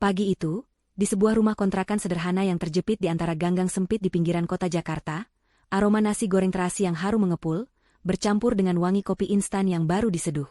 Pagi itu, di sebuah rumah kontrakan sederhana yang terjepit di antara ganggang sempit di pinggiran kota Jakarta, aroma nasi goreng terasi yang harum mengepul, bercampur dengan wangi kopi instan yang baru diseduh.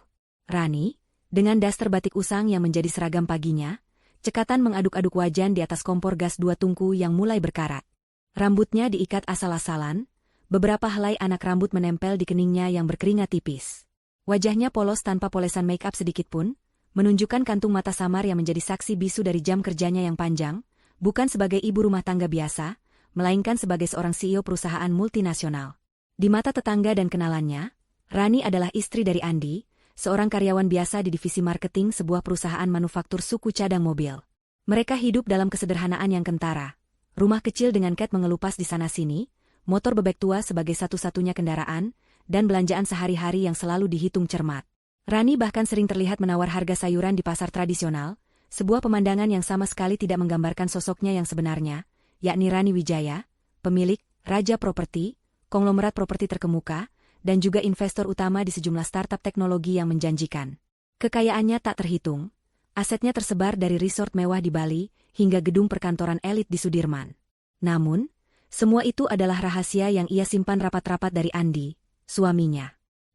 Rani, dengan daster batik usang yang menjadi seragam paginya, cekatan mengaduk-aduk wajan di atas kompor gas 2 tungku yang mulai berkarat. Rambutnya diikat asal-asalan, beberapa helai anak rambut menempel di keningnya yang berkeringat tipis. Wajahnya polos tanpa polesan make up sedikitpun, menunjukkan kantung mata samar yang menjadi saksi bisu dari jam kerjanya yang panjang, bukan sebagai ibu rumah tangga biasa, melainkan sebagai seorang CEO perusahaan multinasional. Di mata tetangga dan kenalannya, Rani adalah istri dari Andi, seorang karyawan biasa di divisi marketing sebuah perusahaan manufaktur suku cadang mobil. Mereka hidup dalam kesederhanaan yang kentara. Rumah kecil dengan cat mengelupas di sana-sini, motor bebek tua sebagai satu-satunya kendaraan, dan belanjaan sehari-hari yang selalu dihitung cermat. Rani bahkan sering terlihat menawar harga sayuran di pasar tradisional, sebuah pemandangan yang sama sekali tidak menggambarkan sosoknya yang sebenarnya, yakni Rani Wijaya, pemilik, raja properti, konglomerat properti terkemuka, dan juga investor utama di sejumlah startup teknologi yang menjanjikan. Kekayaannya tak terhitung, asetnya tersebar dari resort mewah di Bali hingga gedung perkantoran elit di Sudirman. Namun, semua itu adalah rahasia yang ia simpan rapat-rapat dari Andi, suaminya.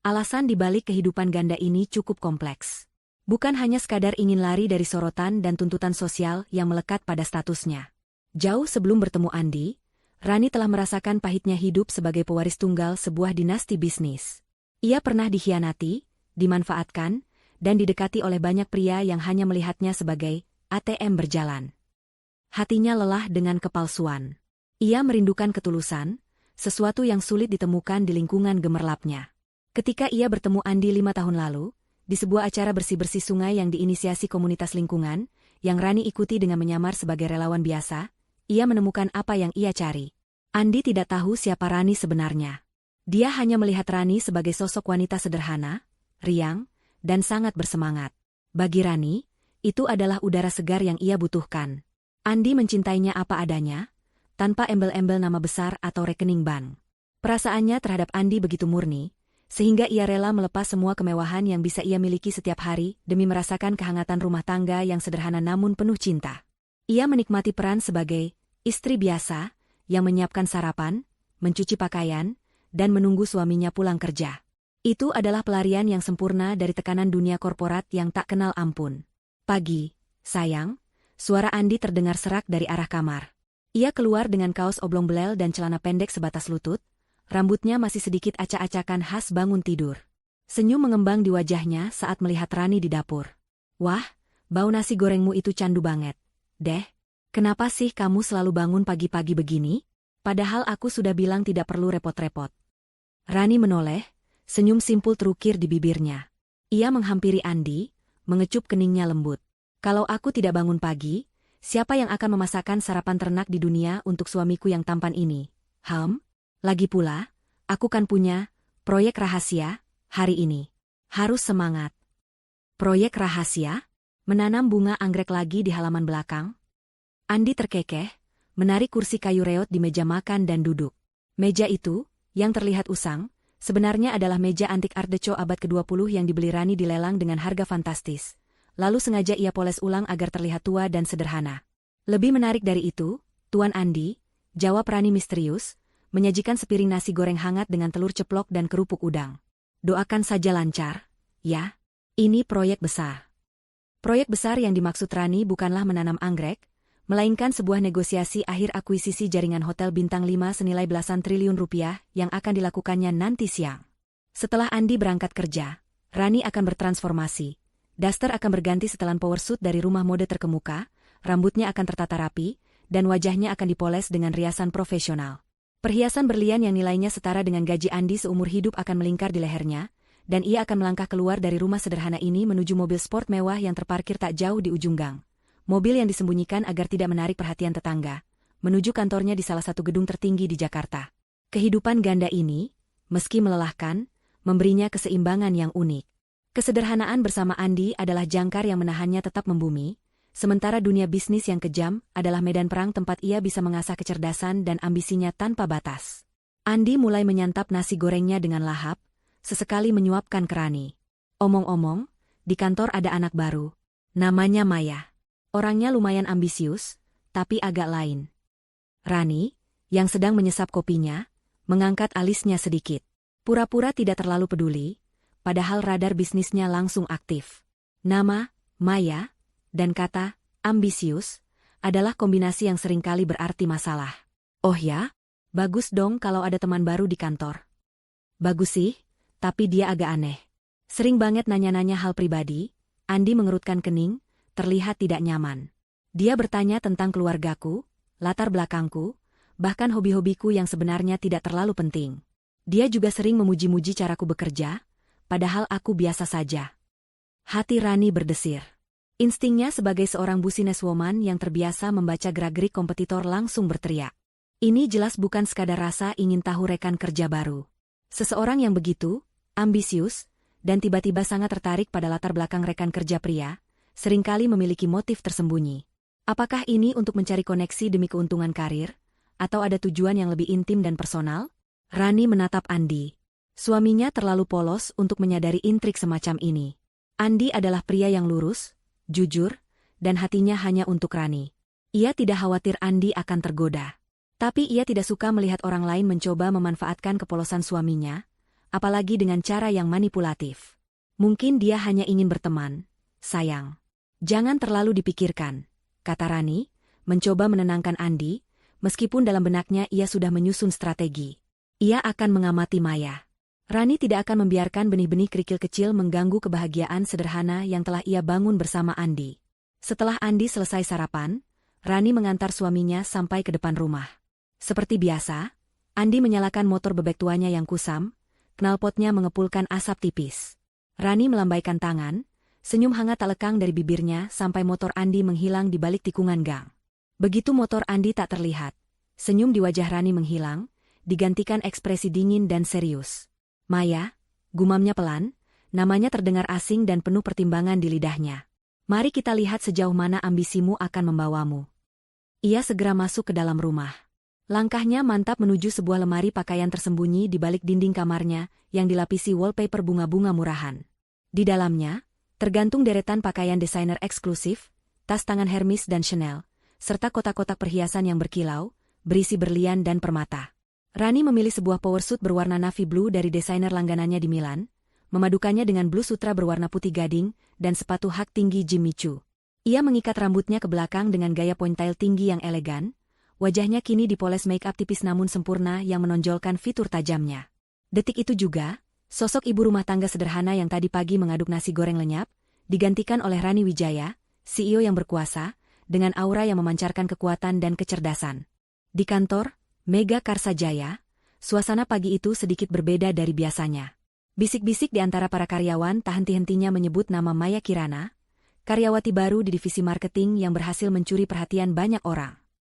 Alasan di balik kehidupan ganda ini cukup kompleks. Bukan hanya sekadar ingin lari dari sorotan dan tuntutan sosial yang melekat pada statusnya. Jauh sebelum bertemu Andi, Rani telah merasakan pahitnya hidup sebagai pewaris tunggal sebuah dinasti bisnis. Ia pernah dikhianati, dimanfaatkan, dan didekati oleh banyak pria yang hanya melihatnya sebagai ATM berjalan. Hatinya lelah dengan kepalsuan. Ia merindukan ketulusan, sesuatu yang sulit ditemukan di lingkungan gemerlapnya. Ketika ia bertemu Andi 5 tahun lalu, di sebuah acara bersih-bersih sungai yang diinisiasi komunitas lingkungan, yang Rani ikuti dengan menyamar sebagai relawan biasa, ia menemukan apa yang ia cari. Andi tidak tahu siapa Rani sebenarnya. Dia hanya melihat Rani sebagai sosok wanita sederhana, riang, dan sangat bersemangat. Bagi Rani, itu adalah udara segar yang ia butuhkan. Andi mencintainya apa adanya, tanpa embel-embel nama besar atau rekening bank. Perasaannya terhadap Andi begitu murni, sehingga ia rela melepas semua kemewahan yang bisa ia miliki setiap hari demi merasakan kehangatan rumah tangga yang sederhana namun penuh cinta. Ia menikmati peran sebagai istri biasa yang menyiapkan sarapan, mencuci pakaian, dan menunggu suaminya pulang kerja. Itu adalah pelarian yang sempurna dari tekanan dunia korporat yang tak kenal ampun. Pagi, sayang, suara Andi terdengar serak dari arah kamar. Ia keluar dengan kaos oblong belel dan celana pendek sebatas lutut. Rambutnya masih sedikit acak-acakan khas bangun tidur. Senyum mengembang di wajahnya saat melihat Rani di dapur. Wah, bau nasi gorengmu itu candu banget. Deh, kenapa sih kamu selalu bangun pagi-pagi begini? Padahal aku sudah bilang tidak perlu repot-repot. Rani menoleh, senyum simpul terukir di bibirnya. Ia menghampiri Andi, mengecup keningnya lembut. Kalau aku tidak bangun pagi, siapa yang akan memasakkan sarapan ternak di dunia untuk suamiku yang tampan ini? Lagi pula, aku kan punya proyek rahasia hari ini. Harus semangat. Proyek rahasia? Menanam bunga anggrek lagi di halaman belakang? Andi terkekeh, menarik kursi kayu reot di meja makan dan duduk. Meja itu, yang terlihat usang, sebenarnya adalah meja antik Art Deco abad ke-20 yang dibeli Rani di lelang dengan harga fantastis. Lalu sengaja ia poles ulang agar terlihat tua dan sederhana. Lebih menarik dari itu, Tuan Andi, jawab Rani misterius, menyajikan sepiring nasi goreng hangat dengan telur ceplok dan kerupuk udang. Doakan saja lancar, ya. Ini proyek besar. Proyek besar yang dimaksud Rani bukanlah menanam anggrek, melainkan sebuah negosiasi akhir akuisisi jaringan hotel bintang 5 senilai belasan triliun rupiah yang akan dilakukannya nanti siang. Setelah Andi berangkat kerja, Rani akan bertransformasi. Daster akan berganti setelan power suit dari rumah mode terkemuka, rambutnya akan tertata rapi, dan wajahnya akan dipoles dengan riasan profesional. Perhiasan berlian yang nilainya setara dengan gaji Andi seumur hidup akan melingkar di lehernya, dan ia akan melangkah keluar dari rumah sederhana ini menuju mobil sport mewah yang terparkir tak jauh di ujung gang. Mobil yang disembunyikan agar tidak menarik perhatian tetangga, menuju kantornya di salah satu gedung tertinggi di Jakarta. Kehidupan ganda ini, meski melelahkan, memberinya keseimbangan yang unik. Kesederhanaan bersama Andi adalah jangkar yang menahannya tetap membumi, sementara dunia bisnis yang kejam adalah medan perang tempat ia bisa mengasah kecerdasan dan ambisinya tanpa batas. Andi mulai menyantap nasi gorengnya dengan lahap, sesekali menyuapkan ke Rani. Omong-omong, di kantor ada anak baru. Namanya Maya. Orangnya lumayan ambisius, tapi agak lain. Rani, yang sedang menyesap kopinya, mengangkat alisnya sedikit. Pura-pura tidak terlalu peduli, padahal radar bisnisnya langsung aktif. Nama, Maya, dan kata, ambisius, adalah kombinasi yang seringkali berarti masalah. Oh ya? Bagus dong kalau ada teman baru di kantor. Bagus sih, tapi dia agak aneh. Sering banget nanya-nanya hal pribadi. Andi mengerutkan kening, terlihat tidak nyaman. Dia bertanya tentang keluargaku, latar belakangku, bahkan hobi-hobiku yang sebenarnya tidak terlalu penting. Dia juga sering memuji-muji caraku bekerja, padahal aku biasa saja. Hati Rani berdesir. Instingnya sebagai seorang businesswoman yang terbiasa membaca gerak-gerik kompetitor langsung berteriak. Ini jelas bukan sekadar rasa ingin tahu rekan kerja baru. Seseorang yang begitu, ambisius, dan tiba-tiba sangat tertarik pada latar belakang rekan kerja pria, seringkali memiliki motif tersembunyi. Apakah ini untuk mencari koneksi demi keuntungan karir, atau ada tujuan yang lebih intim dan personal? Rani menatap Andi. Suaminya terlalu polos untuk menyadari intrik semacam ini. Andi adalah pria yang lurus, jujur, dan hatinya hanya untuk Rani. Ia tidak khawatir Andi akan tergoda. Tapi ia tidak suka melihat orang lain mencoba memanfaatkan kepolosan suaminya, apalagi dengan cara yang manipulatif. Mungkin dia hanya ingin berteman, sayang. Jangan terlalu dipikirkan, kata Rani, mencoba menenangkan Andi, meskipun dalam benaknya ia sudah menyusun strategi. Ia akan mengamati Maya. Rani tidak akan membiarkan benih-benih kerikil kecil mengganggu kebahagiaan sederhana yang telah ia bangun bersama Andi. Setelah Andi selesai sarapan, Rani mengantar suaminya sampai ke depan rumah. Seperti biasa, Andi menyalakan motor bebek tuanya yang kusam, knalpotnya mengepulkan asap tipis. Rani melambaikan tangan, senyum hangat tak lekang dari bibirnya sampai motor Andi menghilang di balik tikungan gang. Begitu motor Andi tak terlihat, senyum di wajah Rani menghilang, digantikan ekspresi dingin dan serius. Maya, gumamnya pelan, namanya terdengar asing dan penuh pertimbangan di lidahnya. Mari kita lihat sejauh mana ambisimu akan membawamu. Ia segera masuk ke dalam rumah. Langkahnya mantap menuju sebuah lemari pakaian tersembunyi di balik dinding kamarnya yang dilapisi wallpaper bunga-bunga murahan. Di dalamnya, tergantung deretan pakaian desainer eksklusif, tas tangan Hermes dan Chanel, serta kotak-kotak perhiasan yang berkilau, berisi berlian dan permata. Rani memilih sebuah power suit berwarna navy blue dari desainer langganannya di Milan, memadukannya dengan blus sutra berwarna putih gading, dan sepatu hak tinggi Jimmy Choo. Ia mengikat rambutnya ke belakang dengan gaya ponytail tinggi yang elegan. Wajahnya kini dipoles make-up tipis namun sempurna yang menonjolkan fitur tajamnya. Detik itu juga, sosok ibu rumah tangga sederhana yang tadi pagi mengaduk nasi goreng lenyap, digantikan oleh Rani Wijaya, CEO yang berkuasa, dengan aura yang memancarkan kekuatan dan kecerdasan. Di kantor, Mega Karsa Jaya, suasana pagi itu sedikit berbeda dari biasanya. Bisik-bisik di antara para karyawan tak henti-hentinya menyebut nama Maya Kirana, karyawati baru di divisi marketing yang berhasil mencuri perhatian banyak orang.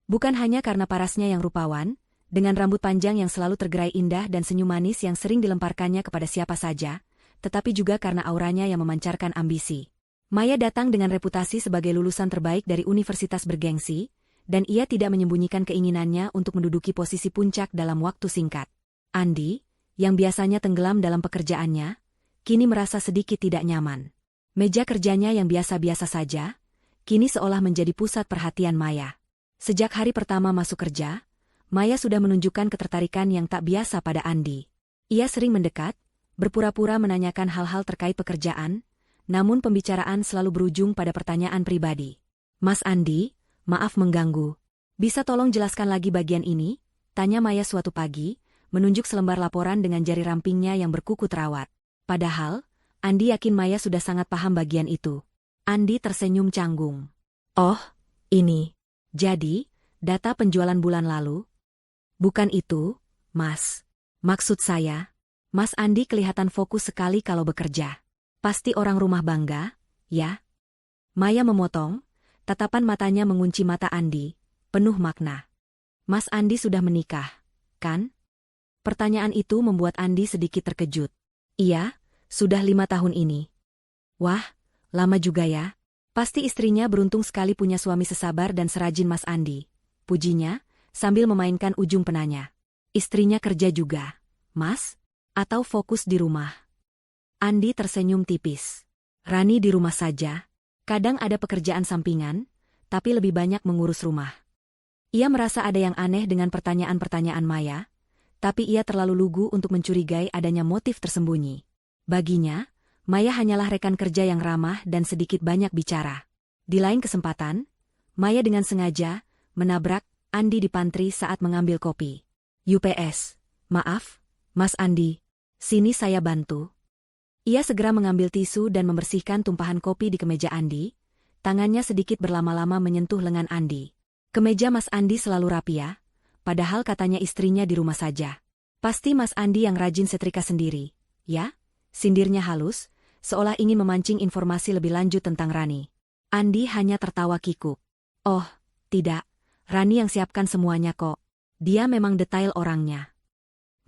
Bukan hanya karena parasnya yang rupawan, dengan rambut panjang yang selalu tergerai indah dan senyum manis yang sering dilemparkannya kepada siapa saja, tetapi juga karena auranya yang memancarkan ambisi. Maya datang dengan reputasi sebagai lulusan terbaik dari universitas bergengsi, dan ia tidak menyembunyikan keinginannya untuk menduduki posisi puncak dalam waktu singkat. Andi, yang biasanya tenggelam dalam pekerjaannya, kini merasa sedikit tidak nyaman. Meja kerjanya yang biasa-biasa saja, kini seolah menjadi pusat perhatian Maya. Sejak hari pertama masuk kerja, Maya sudah menunjukkan ketertarikan yang tak biasa pada Andi. Ia sering mendekat, berpura-pura menanyakan hal-hal terkait pekerjaan, namun pembicaraan selalu berujung pada pertanyaan pribadi. Mas Andi, maaf mengganggu. Bisa tolong jelaskan lagi bagian ini? Tanya Maya suatu pagi, menunjuk selembar laporan dengan jari rampingnya yang berkuku terawat. Padahal, Andi yakin Maya sudah sangat paham bagian itu. Andi tersenyum canggung. Oh, ini. Jadi, data penjualan bulan lalu? Bukan itu, Mas. Maksud saya, Mas Andi kelihatan fokus sekali kalau bekerja. Pasti orang rumah bangga, ya? Maya memotong, tatapan matanya mengunci mata Andi, penuh makna. Mas Andi sudah menikah, kan? Pertanyaan itu membuat Andi sedikit terkejut. Iya, sudah 5 tahun ini. Wah, lama juga ya. Pasti istrinya beruntung sekali punya suami sesabar dan serajin Mas Andi, pujinya, sambil memainkan ujung penanya. Istrinya kerja juga, Mas? Atau fokus di rumah? Andi tersenyum tipis. Rani di rumah saja. Kadang ada pekerjaan sampingan, tapi lebih banyak mengurus rumah. Ia merasa ada yang aneh dengan pertanyaan-pertanyaan Maya, tapi ia terlalu lugu untuk mencurigai adanya motif tersembunyi. Baginya, Maya hanyalah rekan kerja yang ramah dan sedikit banyak bicara. Di lain kesempatan, Maya dengan sengaja menabrak Andi di pantry saat mengambil kopi. UPS, maaf, Mas Andi, sini saya bantu. Ia segera mengambil tisu dan membersihkan tumpahan kopi di kemeja Andi. Tangannya sedikit berlama-lama menyentuh lengan Andi. Kemeja Mas Andi selalu rapi ya, padahal katanya istrinya di rumah saja. Pasti Mas Andi yang rajin setrika sendiri, ya? Sindirnya halus, seolah ingin memancing informasi lebih lanjut tentang Rani. Andi hanya tertawa kikuk. Oh, tidak, Rani yang siapkan semuanya kok. Dia memang detail orangnya.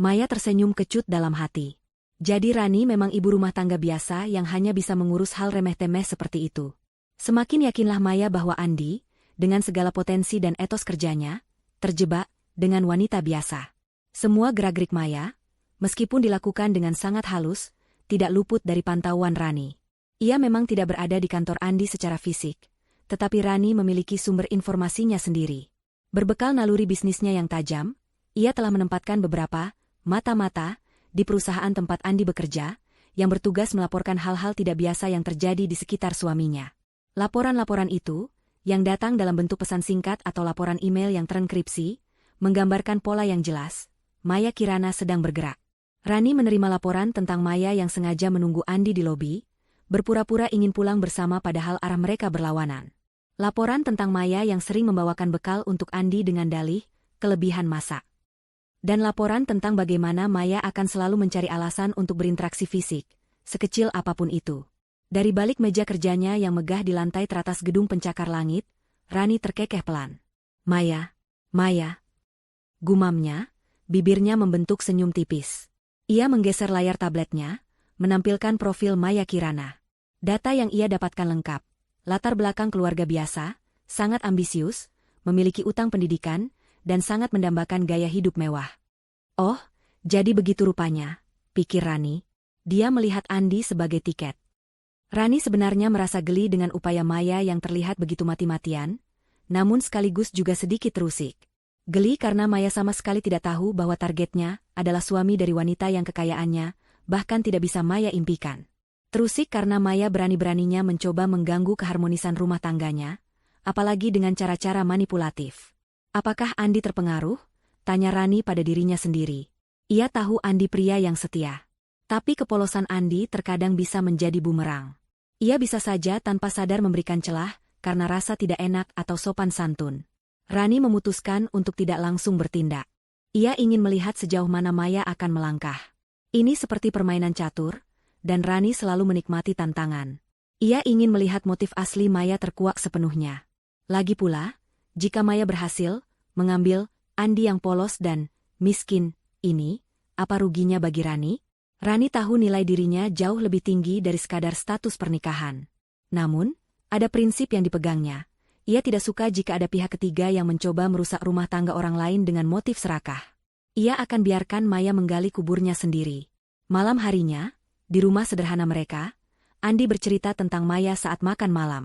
Maya tersenyum kecut dalam hati. Jadi Rani memang ibu rumah tangga biasa yang hanya bisa mengurus hal remeh-temeh seperti itu. Semakin yakinlah Maya bahwa Andi, dengan segala potensi dan etos kerjanya, terjebak dengan wanita biasa. Semua gerak-gerik Maya, meskipun dilakukan dengan sangat halus, tidak luput dari pantauan Rani. Ia memang tidak berada di kantor Andi secara fisik, tetapi Rani memiliki sumber informasinya sendiri. Berbekal naluri bisnisnya yang tajam, ia telah menempatkan beberapa mata-mata di perusahaan tempat Andi bekerja, yang bertugas melaporkan hal-hal tidak biasa yang terjadi di sekitar suaminya. Laporan-laporan itu, yang datang dalam bentuk pesan singkat atau laporan email yang terenkripsi, menggambarkan pola yang jelas. Maya Kirana sedang bergerak. Rani menerima laporan tentang Maya yang sengaja menunggu Andi di lobi, berpura-pura ingin pulang bersama padahal arah mereka berlawanan. Laporan tentang Maya yang sering membawakan bekal untuk Andi dengan dalih, kelebihan masak. Dan laporan tentang bagaimana Maya akan selalu mencari alasan untuk berinteraksi fisik, sekecil apapun itu. Dari balik meja kerjanya yang megah di lantai teratas gedung pencakar langit, Rani terkekeh pelan. Maya, Maya. Gumamnya, bibirnya membentuk senyum tipis. Ia menggeser layar tabletnya, menampilkan profil Maya Kirana. Data yang ia dapatkan lengkap. Latar belakang keluarga biasa, sangat ambisius, memiliki utang pendidikan, dan sangat mendambakan gaya hidup mewah. Oh, jadi begitu rupanya, pikir Rani. Dia melihat Andi sebagai tiket. Rani sebenarnya merasa geli dengan upaya Maya yang terlihat begitu mati-matian, namun sekaligus juga sedikit terusik. Geli karena Maya sama sekali tidak tahu bahwa targetnya adalah suami dari wanita yang kekayaannya bahkan tidak bisa Maya impikan. Terusik karena Maya berani-beraninya mencoba mengganggu keharmonisan rumah tangganya, apalagi dengan cara-cara manipulatif. Apakah Andi terpengaruh? Tanya Rani pada dirinya sendiri. Ia tahu Andi pria yang setia. Tapi kepolosan Andi terkadang bisa menjadi bumerang. Ia bisa saja tanpa sadar memberikan celah karena rasa tidak enak atau sopan santun. Rani memutuskan untuk tidak langsung bertindak. Ia ingin melihat sejauh mana Maya akan melangkah. Ini seperti permainan catur, dan Rani selalu menikmati tantangan. Ia ingin melihat motif asli Maya terkuak sepenuhnya. Lagi pula, jika Maya berhasil mengambil Andi yang polos dan miskin ini, apa ruginya bagi Rani? Rani tahu nilai dirinya jauh lebih tinggi dari sekadar status pernikahan. Namun, ada prinsip yang dipegangnya. Ia tidak suka jika ada pihak ketiga yang mencoba merusak rumah tangga orang lain dengan motif serakah. Ia akan biarkan Maya menggali kuburnya sendiri. Malam harinya, di rumah sederhana mereka, Andi bercerita tentang Maya saat makan malam.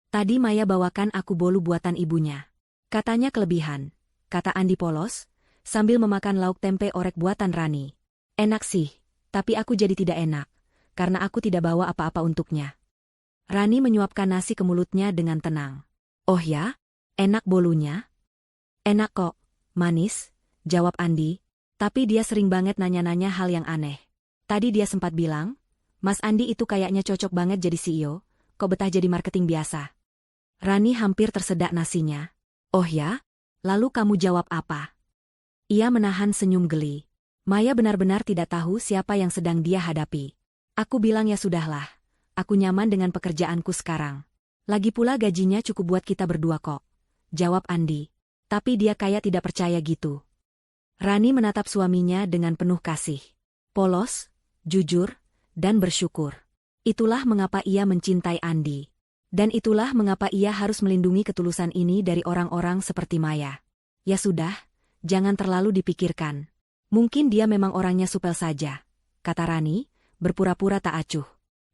Tadi Maya bawakan aku bolu buatan ibunya. Katanya kelebihan, kata Andi polos, sambil memakan lauk tempe orek buatan Rani. Enak sih, tapi aku jadi tidak enak, karena aku tidak bawa apa-apa untuknya. Rani menyuapkan nasi ke mulutnya dengan tenang. Oh ya? Enak bolunya? Enak kok, manis, jawab Andi, tapi dia sering banget nanya-nanya hal yang aneh. Tadi dia sempat bilang, Mas Andi itu kayaknya cocok banget jadi CEO, kok betah jadi marketing biasa. Rani hampir tersedak nasinya. Oh ya? Lalu kamu jawab apa? Ia menahan senyum geli. Maya benar-benar tidak tahu siapa yang sedang dia hadapi. Aku bilang ya sudahlah, aku nyaman dengan pekerjaanku sekarang. Lagi pula gajinya cukup buat kita berdua kok, jawab Andi. Tapi dia kayak tidak percaya gitu. Rani menatap suaminya dengan penuh kasih. Polos, jujur, dan bersyukur. Itulah mengapa ia mencintai Andi. Dan itulah mengapa ia harus melindungi ketulusan ini dari orang-orang seperti Maya. Ya sudah, jangan terlalu dipikirkan. Mungkin dia memang orangnya supel saja, kata Rani, berpura-pura tak acuh.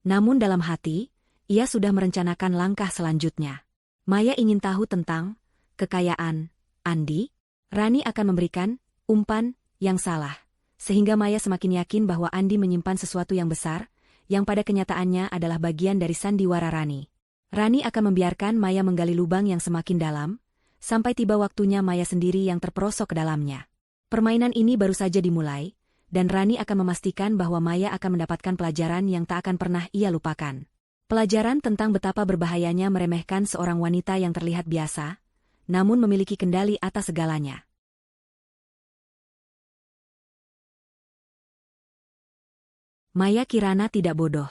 Namun dalam hati, ia sudah merencanakan langkah selanjutnya. Maya ingin tahu tentang kekayaan Andi. Rani akan memberikan umpan yang salah, sehingga Maya semakin yakin bahwa Andi menyimpan sesuatu yang besar, yang pada kenyataannya adalah bagian dari sandiwara Rani. Rani akan membiarkan Maya menggali lubang yang semakin dalam, sampai tiba waktunya Maya sendiri yang terperosok ke dalamnya. Permainan ini baru saja dimulai, dan Rani akan memastikan bahwa Maya akan mendapatkan pelajaran yang tak akan pernah ia lupakan. Pelajaran tentang betapa berbahayanya meremehkan seorang wanita yang terlihat biasa, namun memiliki kendali atas segalanya. Maya Kirana tidak bodoh.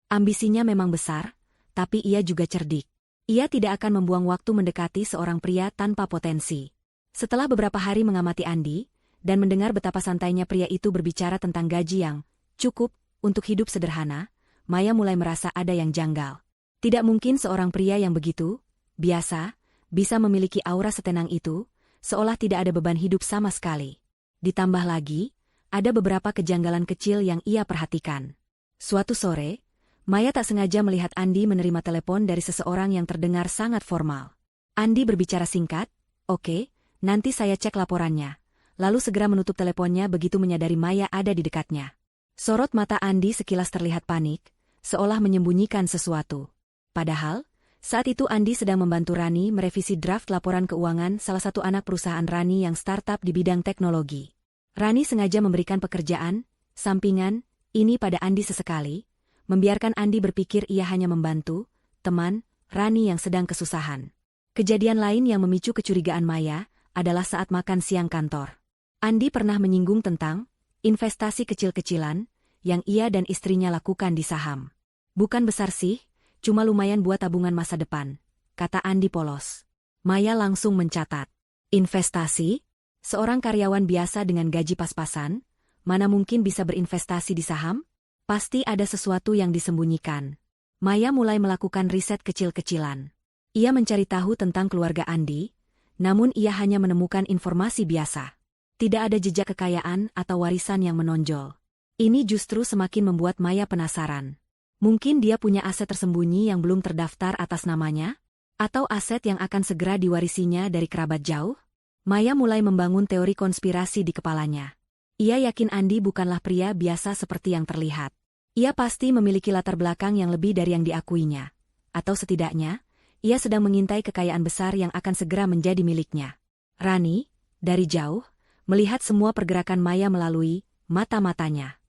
Ambisinya memang besar, tapi ia juga cerdik. Ia tidak akan membuang waktu mendekati seorang pria tanpa potensi. Setelah beberapa hari mengamati Andi, dan mendengar betapa santainya pria itu berbicara tentang gaji yang cukup untuk hidup sederhana, Maya mulai merasa ada yang janggal. Tidak mungkin seorang pria yang begitu biasa bisa memiliki aura setenang itu, seolah tidak ada beban hidup sama sekali. Ditambah lagi, ada beberapa kejanggalan kecil yang ia perhatikan. Suatu sore, Maya tak sengaja melihat Andi menerima telepon dari seseorang yang terdengar sangat formal. Andi berbicara singkat, "Oke, nanti saya cek laporannya." Lalu segera menutup teleponnya begitu menyadari Maya ada di dekatnya. Sorot mata Andi sekilas terlihat panik, seolah menyembunyikan sesuatu. Padahal, saat itu Andi sedang membantu Rani merevisi draft laporan keuangan salah satu anak perusahaan Rani yang startup di bidang teknologi. Rani sengaja memberikan pekerjaan sampingan ini pada Andi sesekali, membiarkan Andi berpikir ia hanya membantu teman Rani yang sedang kesusahan. Kejadian lain yang memicu kecurigaan Maya adalah saat makan siang kantor. Andi pernah menyinggung tentang investasi kecil-kecilan yang ia dan istrinya lakukan di saham. "Bukan besar sih, cuma lumayan buat tabungan masa depan," kata Andi polos. Maya langsung mencatat. Investasi? Seorang karyawan biasa dengan gaji pas-pasan, mana mungkin bisa berinvestasi di saham? Pasti ada sesuatu yang disembunyikan. Maya mulai melakukan riset kecil-kecilan. Ia mencari tahu tentang keluarga Andi, namun ia hanya menemukan informasi biasa. Tidak ada jejak kekayaan atau warisan yang menonjol. Ini justru semakin membuat Maya penasaran. Mungkin dia punya aset tersembunyi yang belum terdaftar atas namanya? Atau aset yang akan segera diwarisinya dari kerabat jauh? Maya mulai membangun teori konspirasi di kepalanya. Ia yakin Andi bukanlah pria biasa seperti yang terlihat. Ia pasti memiliki latar belakang yang lebih dari yang diakuinya. Atau setidaknya, ia sedang mengintai kekayaan besar yang akan segera menjadi miliknya. Rani, dari jauh, melihat semua pergerakan Maya melalui mata-matanya.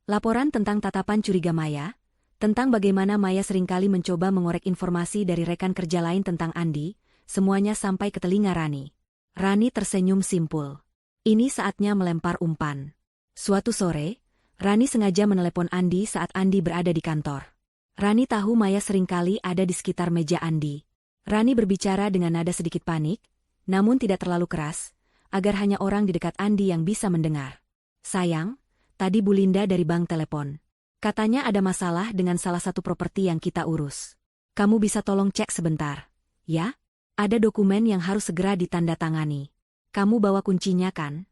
Laporan tentang tatapan curiga Maya, tentang bagaimana Maya seringkali mencoba mengorek informasi dari rekan kerja lain tentang Andi, semuanya sampai ke telinga Rani. Rani tersenyum simpul. Ini saatnya melempar umpan. Suatu sore, Rani sengaja menelepon Andi saat Andi berada di kantor. Rani tahu Maya seringkali ada di sekitar meja Andi. Rani berbicara dengan nada sedikit panik, namun tidak terlalu keras, agar hanya orang di dekat Andi yang bisa mendengar. "Sayang, tadi Bu Linda dari bank telepon. Katanya ada masalah dengan salah satu properti yang kita urus. Kamu bisa tolong cek sebentar, ya? Ada dokumen yang harus segera ditandatangani. Kamu bawa kuncinya kan?"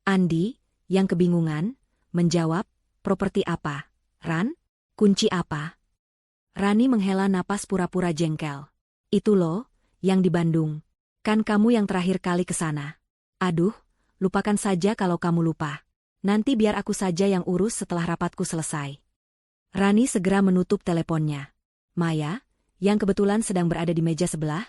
Andi, yang kebingungan, menjawab, "Properti apa, Ran? Kunci apa?" Rani menghela napas pura-pura jengkel. "Itu loh, yang di Bandung. Kan kamu yang terakhir kali ke sana." "Aduh, lupakan saja kalau kamu lupa. Nanti biar aku saja yang urus setelah rapatku selesai." Rani segera menutup teleponnya. Maya, yang kebetulan sedang berada di meja sebelah,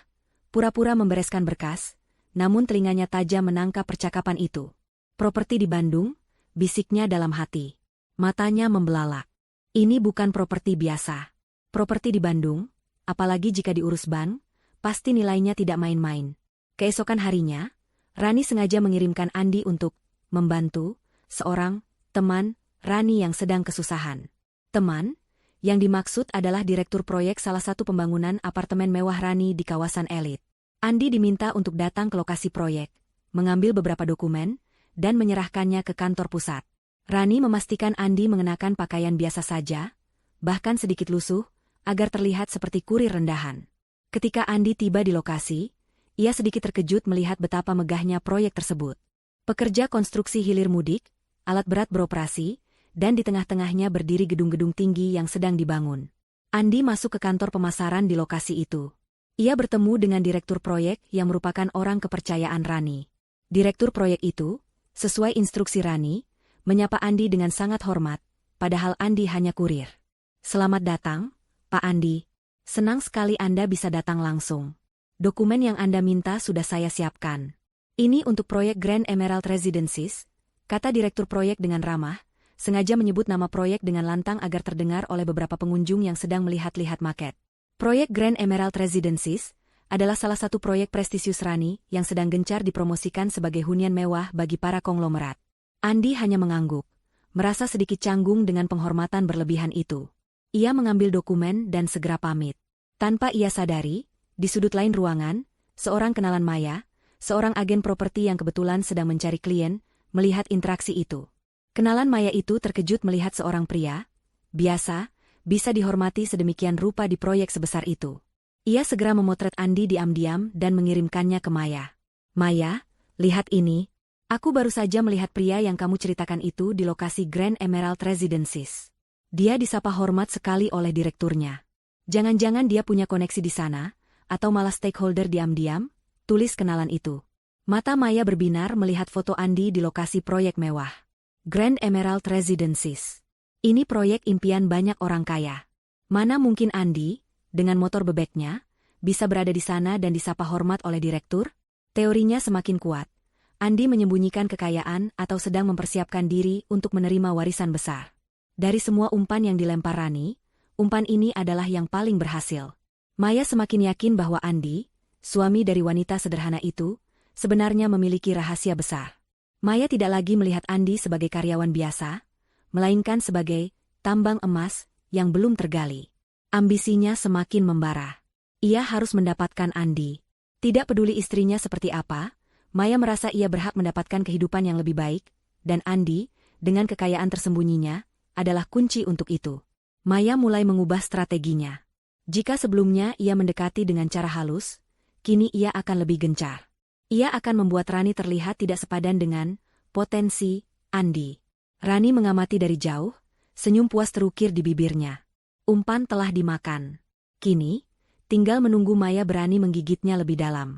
pura-pura membereskan berkas, namun telinganya tajam menangkap percakapan itu. "Properti di Bandung?" bisiknya dalam hati. Matanya membelalak. Ini bukan properti biasa. Properti di Bandung, apalagi jika diurus bank, pasti nilainya tidak main-main. Keesokan harinya, Rani sengaja mengirimkan Andi untuk membantu seorang teman Rani yang sedang kesusahan. Teman yang dimaksud adalah direktur proyek salah satu pembangunan apartemen mewah Rani di kawasan elit. Andi diminta untuk datang ke lokasi proyek, mengambil beberapa dokumen, dan menyerahkannya ke kantor pusat. Rani memastikan Andi mengenakan pakaian biasa saja, bahkan sedikit lusuh, agar terlihat seperti kurir rendahan. Ketika Andi tiba di lokasi, ia sedikit terkejut melihat betapa megahnya proyek tersebut. Pekerja konstruksi hilir mudik, alat berat beroperasi, dan di tengah-tengahnya berdiri gedung-gedung tinggi yang sedang dibangun. Andi masuk ke kantor pemasaran di lokasi itu. Ia bertemu dengan direktur proyek yang merupakan orang kepercayaan Rani. Direktur proyek itu, sesuai instruksi Rani, menyapa Andi dengan sangat hormat, padahal Andi hanya kurir. "Selamat datang, Pak Andi. Senang sekali Anda bisa datang langsung. Dokumen yang Anda minta sudah saya siapkan. Ini untuk proyek Grand Emerald Residences," kata direktur proyek dengan ramah, sengaja menyebut nama proyek dengan lantang agar terdengar oleh beberapa pengunjung yang sedang melihat-lihat maket. Proyek Grand Emerald Residences adalah salah satu proyek prestisius Rani yang sedang gencar dipromosikan sebagai hunian mewah bagi para konglomerat. Andi hanya mengangguk, merasa sedikit canggung dengan penghormatan berlebihan itu. Ia mengambil dokumen dan segera pamit. Tanpa ia sadari, di sudut lain ruangan, seorang kenalan Maya, seorang agen properti yang kebetulan sedang mencari klien, melihat interaksi itu. Kenalan Maya itu terkejut melihat seorang pria, biasa, bisa dihormati sedemikian rupa di proyek sebesar itu. Ia segera memotret Andi diam-diam dan mengirimkannya ke Maya. "Maya, lihat ini. Aku baru saja melihat pria yang kamu ceritakan itu di lokasi Grand Emerald Residences. Dia disapa hormat sekali oleh direkturnya. Jangan-jangan dia punya koneksi di sana, atau malah stakeholder diam-diam," tulis kenalan itu. Mata Maya berbinar melihat foto Andi di lokasi proyek mewah. Grand Emerald Residences. Ini proyek impian banyak orang kaya. Mana mungkin Andi, dengan motor bebeknya, bisa berada di sana dan disapa hormat oleh direktur? Teorinya semakin kuat. Andi menyembunyikan kekayaan atau sedang mempersiapkan diri untuk menerima warisan besar. Dari semua umpan yang dilempar Rani, umpan ini adalah yang paling berhasil. Maya semakin yakin bahwa Andi, suami dari wanita sederhana itu, sebenarnya memiliki rahasia besar. Maya tidak lagi melihat Andi sebagai karyawan biasa, melainkan sebagai tambang emas yang belum tergali. Ambisinya semakin membara. Ia harus mendapatkan Andi. Tidak peduli istrinya seperti apa, Maya merasa ia berhak mendapatkan kehidupan yang lebih baik, dan Andi, dengan kekayaan tersembunyinya, adalah kunci untuk itu. Maya mulai mengubah strateginya. Jika sebelumnya ia mendekati dengan cara halus, kini ia akan lebih gencar. Ia akan membuat Rani terlihat tidak sepadan dengan potensi Andi. Rani mengamati dari jauh, senyum puas terukir di bibirnya. Umpan telah dimakan. Kini, tinggal menunggu Maya berani menggigitnya lebih dalam.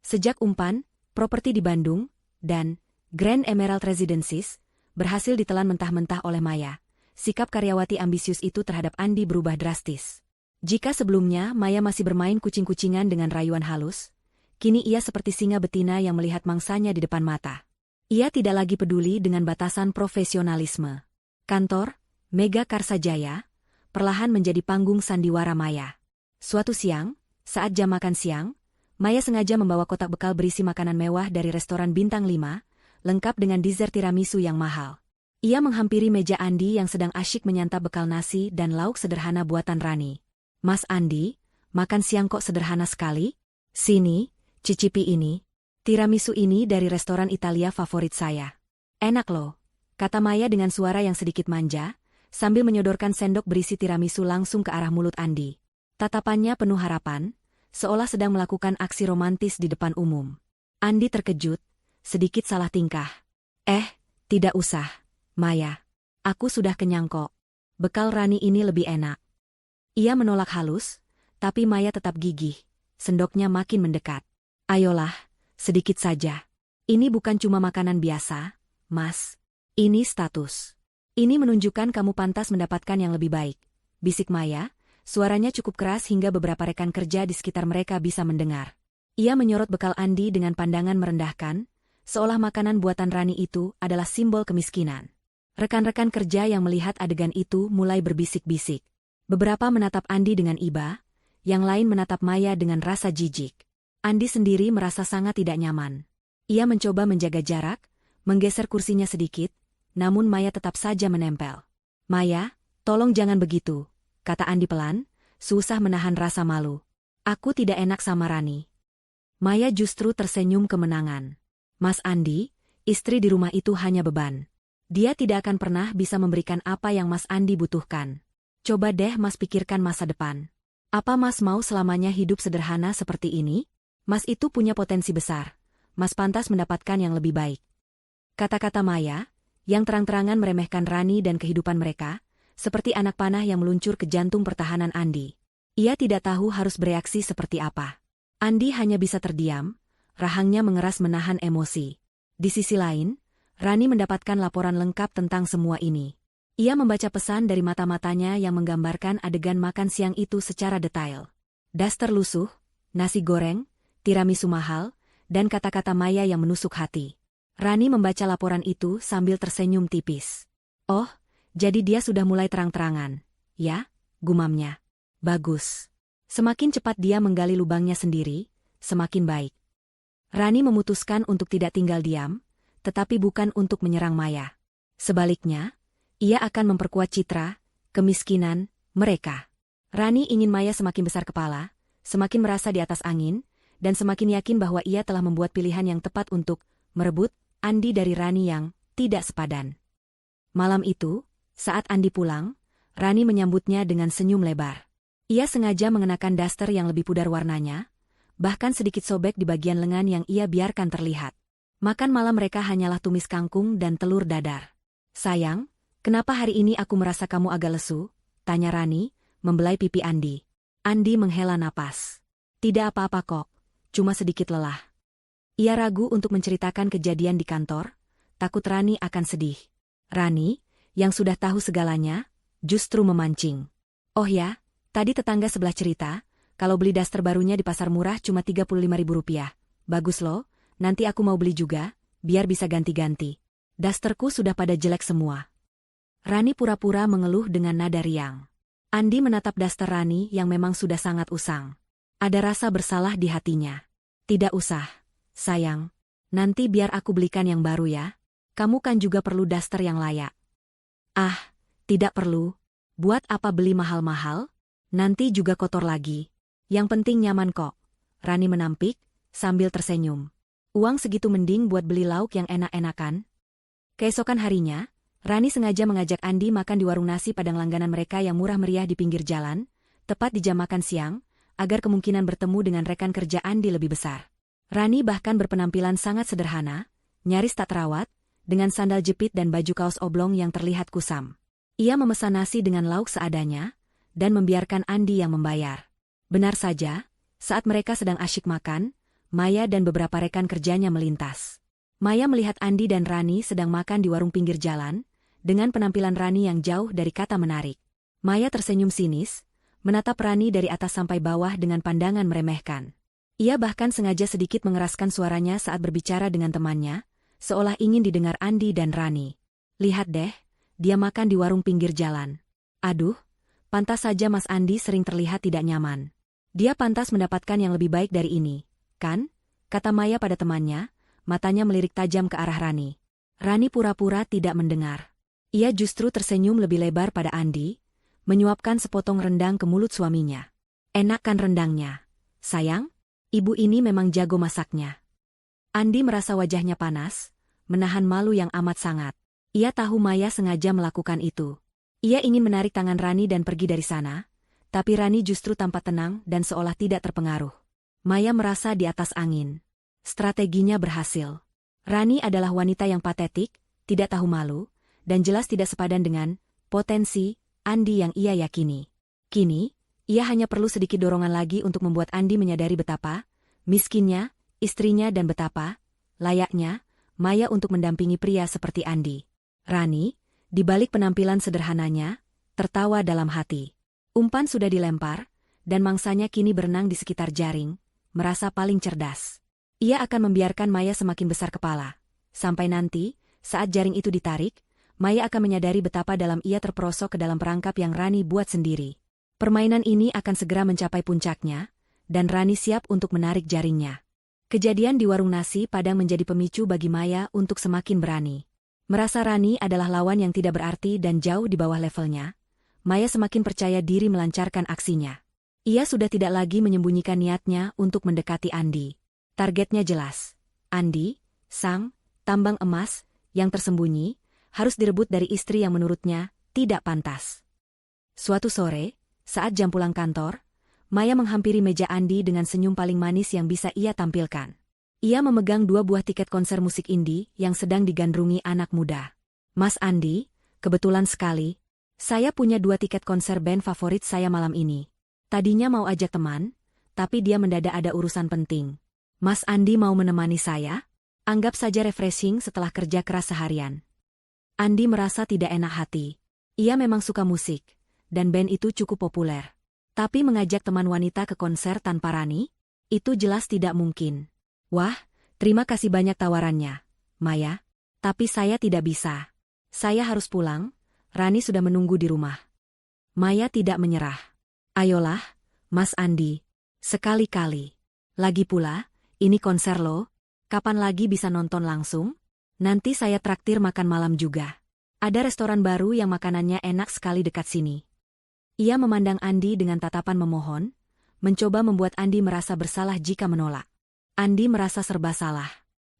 Sejak umpan, properti di Bandung, dan Grand Emerald Residences berhasil ditelan mentah-mentah oleh Maya, sikap karyawati ambisius itu terhadap Andi berubah drastis. Jika sebelumnya Maya masih bermain kucing-kucingan dengan rayuan halus, kini ia seperti singa betina yang melihat mangsanya di depan mata. Ia tidak lagi peduli dengan batasan profesionalisme. Kantor, Mega Karsa Jaya, perlahan menjadi panggung sandiwara Maya. Suatu siang, saat jam makan siang, Maya sengaja membawa kotak bekal berisi makanan mewah dari restoran bintang 5, lengkap dengan dessert tiramisu yang mahal. Ia menghampiri meja Andi yang sedang asyik menyantap bekal nasi dan lauk sederhana buatan Rani. "Mas Andi, makan siang kok sederhana sekali? Sini, cicipi ini. Tiramisu ini dari restoran Italia favorit saya. Enak loh," kata Maya dengan suara yang sedikit manja, sambil menyodorkan sendok berisi tiramisu langsung ke arah mulut Andi. Tatapannya penuh harapan, seolah sedang melakukan aksi romantis di depan umum. Andi terkejut, sedikit salah tingkah. Tidak usah, Maya. Aku sudah kenyang kok. Bekal Rani ini lebih enak." Ia menolak halus, tapi Maya tetap gigih. Sendoknya makin mendekat. "Ayolah, sedikit saja. Ini bukan cuma makanan biasa, Mas. Ini status. Ini menunjukkan kamu pantas mendapatkan yang lebih baik," bisik Maya. Suaranya cukup keras hingga beberapa rekan kerja di sekitar mereka bisa mendengar. Ia menyorot bekal Andi dengan pandangan merendahkan, seolah makanan buatan Rani itu adalah simbol kemiskinan. Rekan-rekan kerja yang melihat adegan itu mulai berbisik-bisik. Beberapa menatap Andi dengan iba, yang lain menatap Maya dengan rasa jijik. Andi sendiri merasa sangat tidak nyaman. Ia mencoba menjaga jarak, menggeser kursinya sedikit, namun Maya tetap saja menempel. "Maya, tolong jangan begitu," kata Andi pelan, susah menahan rasa malu. "Aku tidak enak sama Rani." Maya justru tersenyum kemenangan. "Mas Andi, istri di rumah itu hanya beban. Dia tidak akan pernah bisa memberikan apa yang Mas Andi butuhkan. Coba deh Mas pikirkan masa depan. Apa Mas mau selamanya hidup sederhana seperti ini? Mas itu punya potensi besar. Mas pantas mendapatkan yang lebih baik." Kata-kata Maya, yang terang-terangan meremehkan Rani dan kehidupan mereka, seperti anak panah yang meluncur ke jantung pertahanan Andi. Ia tidak tahu harus bereaksi seperti apa. Andi hanya bisa terdiam, rahangnya mengeras menahan emosi. Di sisi lain, Rani mendapatkan laporan lengkap tentang semua ini. Ia membaca pesan dari mata-matanya yang menggambarkan adegan makan siang itu secara detail. Daster lusuh, nasi goreng, tiramisu mahal, dan kata-kata Maya yang menusuk hati. Rani membaca laporan itu sambil tersenyum tipis. Oh, jadi dia sudah mulai terang-terangan. Ya, gumamnya. Bagus. Semakin cepat dia menggali lubangnya sendiri, semakin baik. Rani memutuskan untuk tidak tinggal diam, tetapi bukan untuk menyerang Maya. Sebaliknya, ia akan memperkuat citra, kemiskinan, mereka. Rani ingin Maya semakin besar kepala, semakin merasa di atas angin, dan semakin yakin bahwa ia telah membuat pilihan yang tepat untuk merebut Andi dari Rani yang tidak sepadan. Malam itu, saat Andi pulang, Rani menyambutnya dengan senyum lebar. Ia sengaja mengenakan daster yang lebih pudar warnanya, bahkan sedikit sobek di bagian lengan yang ia biarkan terlihat. Makan malam mereka hanyalah tumis kangkung dan telur dadar. Sayang, kenapa hari ini aku merasa kamu agak lesu? Tanya Rani, membelai pipi Andi. Andi menghela napas. Tidak apa-apa kok, cuma sedikit lelah. Ia ragu untuk menceritakan kejadian di kantor, takut Rani akan sedih. Rani, yang sudah tahu segalanya, justru memancing. Oh ya, tadi tetangga sebelah cerita, kalau beli daster barunya di pasar murah cuma Rp35.000. Bagus loh, nanti aku mau beli juga, biar bisa ganti-ganti. Dasterku sudah pada jelek semua. Rani pura-pura mengeluh dengan nada riang. Andi menatap daster Rani yang memang sudah sangat usang. Ada rasa bersalah di hatinya. Tidak usah, sayang. Nanti biar aku belikan yang baru ya. Kamu kan juga perlu daster yang layak. Ah, tidak perlu. Buat apa beli mahal-mahal? Nanti juga kotor lagi. Yang penting nyaman kok. Rani menampik, sambil tersenyum. Uang segitu mending buat beli lauk yang enak-enakan. Keesokan harinya, Rani sengaja mengajak Andi makan di warung nasi padang langganan mereka yang murah meriah di pinggir jalan, tepat di jam makan siang, agar kemungkinan bertemu dengan rekan kerja Andi lebih besar. Rani bahkan berpenampilan sangat sederhana, nyaris tak terawat, dengan sandal jepit dan baju kaos oblong yang terlihat kusam. Ia memesan nasi dengan lauk seadanya, dan membiarkan Andi yang membayar. Benar saja, saat mereka sedang asyik makan, Maya dan beberapa rekan kerjanya melintas. Maya melihat Andi dan Rani sedang makan di warung pinggir jalan, dengan penampilan Rani yang jauh dari kata menarik. Maya tersenyum sinis, menatap Rani dari atas sampai bawah dengan pandangan meremehkan. Ia bahkan sengaja sedikit mengeraskan suaranya saat berbicara dengan temannya, seolah ingin didengar Andi dan Rani. Lihat deh, dia makan di warung pinggir jalan. Aduh, pantas saja Mas Andi sering terlihat tidak nyaman. Dia pantas mendapatkan yang lebih baik dari ini, kan? Kata Maya pada temannya, matanya melirik tajam ke arah Rani. Rani pura-pura tidak mendengar. Ia justru tersenyum lebih lebar pada Andi, menyuapkan sepotong rendang ke mulut suaminya. Enak kan rendangnya? Sayang, ibu ini memang jago masaknya. Andi merasa wajahnya panas, menahan malu yang amat sangat. Ia tahu Maya sengaja melakukan itu. Ia ingin menarik tangan Rani dan pergi dari sana, tapi Rani justru tampak tenang dan seolah tidak terpengaruh. Maya merasa di atas angin. Strateginya berhasil. Rani adalah wanita yang patetik, tidak tahu malu, dan jelas tidak sepadan dengan potensi Andi yang ia yakini. Kini, ia hanya perlu sedikit dorongan lagi untuk membuat Andi menyadari betapa miskinnya, istrinya dan betapa layaknya Maya untuk mendampingi pria seperti Andi. Rani, di balik penampilan sederhananya, tertawa dalam hati. Umpan sudah dilempar, dan mangsanya kini berenang di sekitar jaring, merasa paling cerdas. Ia akan membiarkan Maya semakin besar kepala. Sampai nanti, saat jaring itu ditarik, Maya akan menyadari betapa dalam ia terperosok ke dalam perangkap yang Rani buat sendiri. Permainan ini akan segera mencapai puncaknya, dan Rani siap untuk menarik jaringnya. Kejadian di warung nasi Padang menjadi pemicu bagi Maya untuk semakin berani. Merasa Rani adalah lawan yang tidak berarti dan jauh di bawah levelnya, Maya semakin percaya diri melancarkan aksinya. Ia sudah tidak lagi menyembunyikan niatnya untuk mendekati Andi. Targetnya jelas. Andi, sang tambang emas, yang tersembunyi, harus direbut dari istri yang menurutnya tidak pantas. Suatu sore, saat jam pulang kantor, Maya menghampiri meja Andi dengan senyum paling manis yang bisa ia tampilkan. Ia memegang 2 buah tiket konser musik indie yang sedang digandrungi anak muda. Mas Andi, kebetulan sekali, saya punya 2 tiket konser band favorit saya malam ini. Tadinya mau ajak teman, tapi dia mendadak ada urusan penting. Mas Andi mau menemani saya? Anggap saja refreshing setelah kerja keras seharian. Andi merasa tidak enak hati. Ia memang suka musik, dan band itu cukup populer. Tapi mengajak teman wanita ke konser tanpa Rani? Itu jelas tidak mungkin. Wah, terima kasih banyak tawarannya, Maya. Tapi saya tidak bisa. Saya harus pulang, Rani sudah menunggu di rumah. Maya tidak menyerah. Ayolah, Mas Andi. Sekali-kali. Lagi pula, ini konser lo. Kapan lagi bisa nonton langsung? Nanti saya traktir makan malam juga. Ada restoran baru yang makanannya enak sekali dekat sini. Ia memandang Andi dengan tatapan memohon, mencoba membuat Andi merasa bersalah jika menolak. Andi merasa serba salah.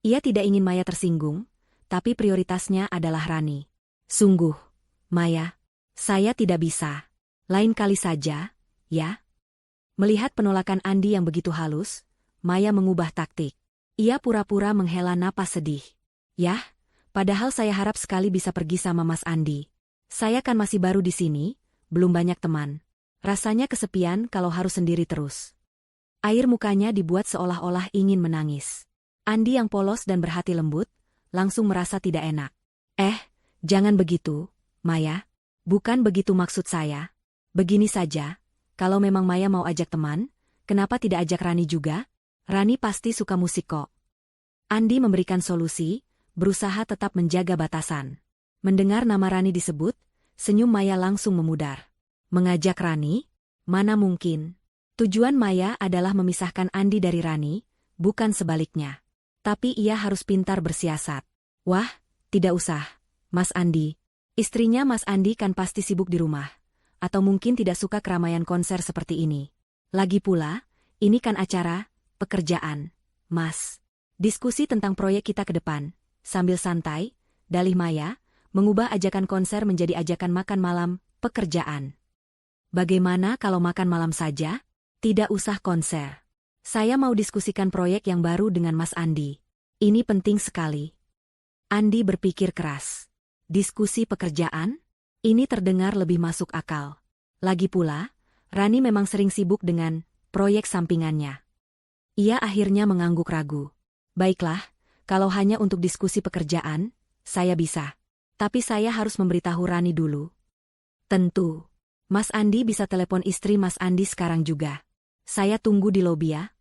Ia tidak ingin Maya tersinggung, tapi prioritasnya adalah Rani. Sungguh, Maya, saya tidak bisa. Lain kali saja, ya? Melihat penolakan Andi yang begitu halus, Maya mengubah taktik. Ia pura-pura menghela napas sedih. Yah, padahal saya harap sekali bisa pergi sama Mas Andi. Saya kan masih baru di sini, belum banyak teman. Rasanya kesepian kalau harus sendiri terus. Air mukanya dibuat seolah-olah ingin menangis. Andi yang polos dan berhati lembut, langsung merasa tidak enak. Jangan begitu, Maya. Bukan begitu maksud saya. Begini saja, kalau memang Maya mau ajak teman, kenapa tidak ajak Rani juga? Rani pasti suka musik kok. Andi memberikan solusi, berusaha tetap menjaga batasan. Mendengar nama Rani disebut, senyum Maya langsung memudar. Mengajak Rani? Mana mungkin. Tujuan Maya adalah memisahkan Andi dari Rani, bukan sebaliknya. Tapi ia harus pintar bersiasat. Wah, tidak usah, Mas Andi. Istrinya Mas Andi kan pasti sibuk di rumah. Atau mungkin tidak suka keramaian konser seperti ini. Lagi pula, ini kan acara pekerjaan, Mas. Diskusi tentang proyek kita ke depan. Sambil santai, dalih Maya, mengubah ajakan konser menjadi ajakan makan malam, pekerjaan. Bagaimana kalau makan malam saja? Tidak usah konser. Saya mau diskusikan proyek yang baru dengan Mas Andi. Ini penting sekali. Andi berpikir keras. Diskusi pekerjaan? Ini terdengar lebih masuk akal. Lagi pula, Rani memang sering sibuk dengan proyek sampingannya. Ia akhirnya mengangguk ragu. Baiklah, kalau hanya untuk diskusi pekerjaan, saya bisa. Tapi saya harus memberitahu Rani dulu. Tentu. Mas Andi bisa telepon istri Mas Andi sekarang juga. Saya tunggu di lobi ya.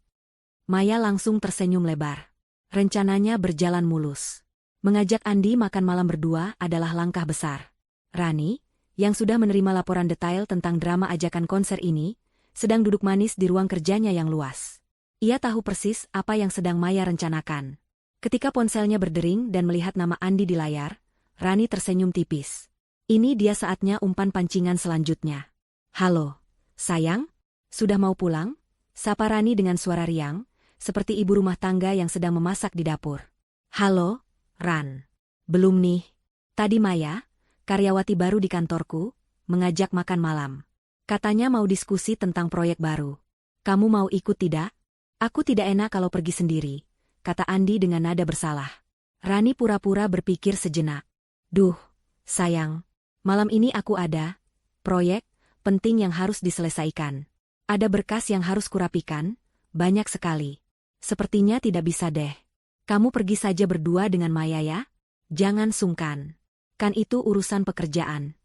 Maya langsung tersenyum lebar. Rencananya berjalan mulus. Mengajak Andi makan malam berdua adalah langkah besar. Rani, yang sudah menerima laporan detail tentang drama ajakan konser ini, sedang duduk manis di ruang kerjanya yang luas. Ia tahu persis apa yang sedang Maya rencanakan. Ketika ponselnya berdering dan melihat nama Andi di layar, Rani tersenyum tipis. Ini dia saatnya umpan pancingan selanjutnya. Halo, sayang? Sudah mau pulang? Sapa Rani dengan suara riang, seperti ibu rumah tangga yang sedang memasak di dapur. Halo, Ran. Belum nih. Tadi Maya, karyawati baru di kantorku, mengajak makan malam. Katanya mau diskusi tentang proyek baru. Kamu mau ikut tidak? Aku tidak enak kalau pergi sendiri, kata Andi dengan nada bersalah. Rani pura-pura berpikir sejenak. Duh, sayang. Malam ini aku ada proyek penting yang harus diselesaikan. Ada berkas yang harus kurapikan, banyak sekali. Sepertinya tidak bisa deh. Kamu pergi saja berdua dengan Maya ya? Jangan sungkan. Kan itu urusan pekerjaan.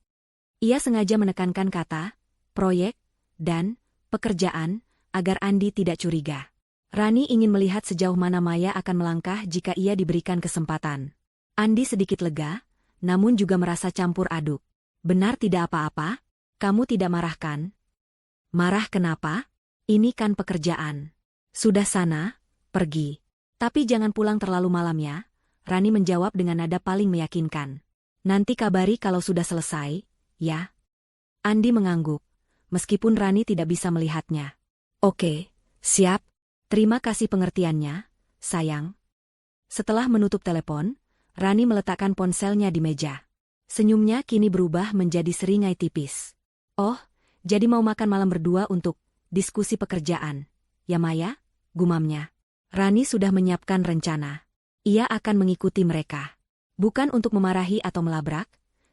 Ia sengaja menekankan kata proyek dan pekerjaan agar Andi tidak curiga. Rani ingin melihat sejauh mana Maya akan melangkah jika ia diberikan kesempatan. Andi sedikit lega, namun juga merasa campur aduk. Benar tidak apa-apa? Kamu tidak marah kan? Marah kenapa? Ini kan pekerjaan. Sudah sana, pergi. Tapi jangan pulang terlalu malam ya, Rani menjawab dengan nada paling meyakinkan. Nanti kabari kalau sudah selesai, ya? Andi mengangguk, meskipun Rani tidak bisa melihatnya. Oke, siap. Terima kasih pengertiannya, sayang. Setelah menutup telepon, Rani meletakkan ponselnya di meja. Senyumnya kini berubah menjadi seringai tipis. Oh, jadi mau makan malam berdua untuk diskusi pekerjaan, ya Maya? Gumamnya. Rani sudah menyiapkan rencana. Ia akan mengikuti mereka. Bukan untuk memarahi atau melabrak,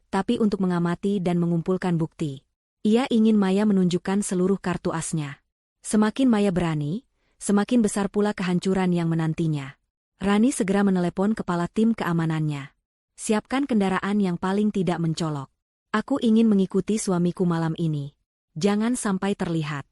tapi untuk mengamati dan mengumpulkan bukti. Ia ingin Maya menunjukkan seluruh kartu asnya. Semakin Maya berani, semakin besar pula kehancuran yang menantinya. Rani segera menelepon kepala tim keamanannya. Siapkan kendaraan yang paling tidak mencolok. Aku ingin mengikuti suamiku malam ini. Jangan sampai terlihat.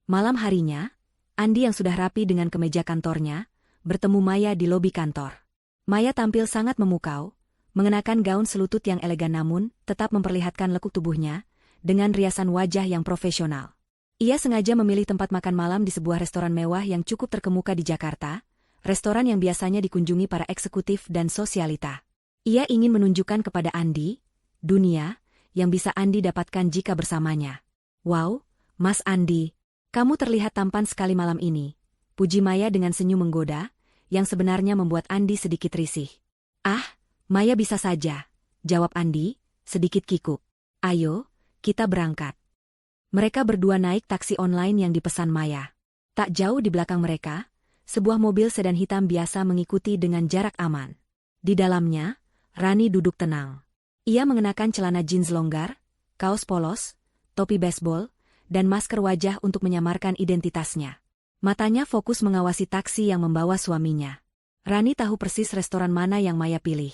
Malam harinya, Andi yang sudah rapi dengan kemeja kantornya, bertemu Maya di lobi kantor. Maya tampil sangat memukau, mengenakan gaun selutut yang elegan namun tetap memperlihatkan lekuk tubuhnya, dengan riasan wajah yang profesional. Ia sengaja memilih tempat makan malam di sebuah restoran mewah yang cukup terkemuka di Jakarta, restoran yang biasanya dikunjungi para eksekutif dan sosialita. Ia ingin menunjukkan kepada Andi, dunia, yang bisa Andi dapatkan jika bersamanya. Wow, Mas Andi, kamu terlihat tampan sekali malam ini, puji Maya dengan senyum menggoda, yang sebenarnya membuat Andi sedikit risih. Ah, Maya bisa saja, jawab Andi, sedikit kikuk. Ayo, kita berangkat. Mereka berdua naik taksi online yang dipesan Maya. Tak jauh di belakang mereka, sebuah mobil sedan hitam biasa mengikuti dengan jarak aman. Di dalamnya, Rani duduk tenang. Ia mengenakan celana jeans longgar, kaos polos, topi baseball, dan masker wajah untuk menyamarkan identitasnya. Matanya fokus mengawasi taksi yang membawa suaminya. Rani tahu persis restoran mana yang Maya pilih.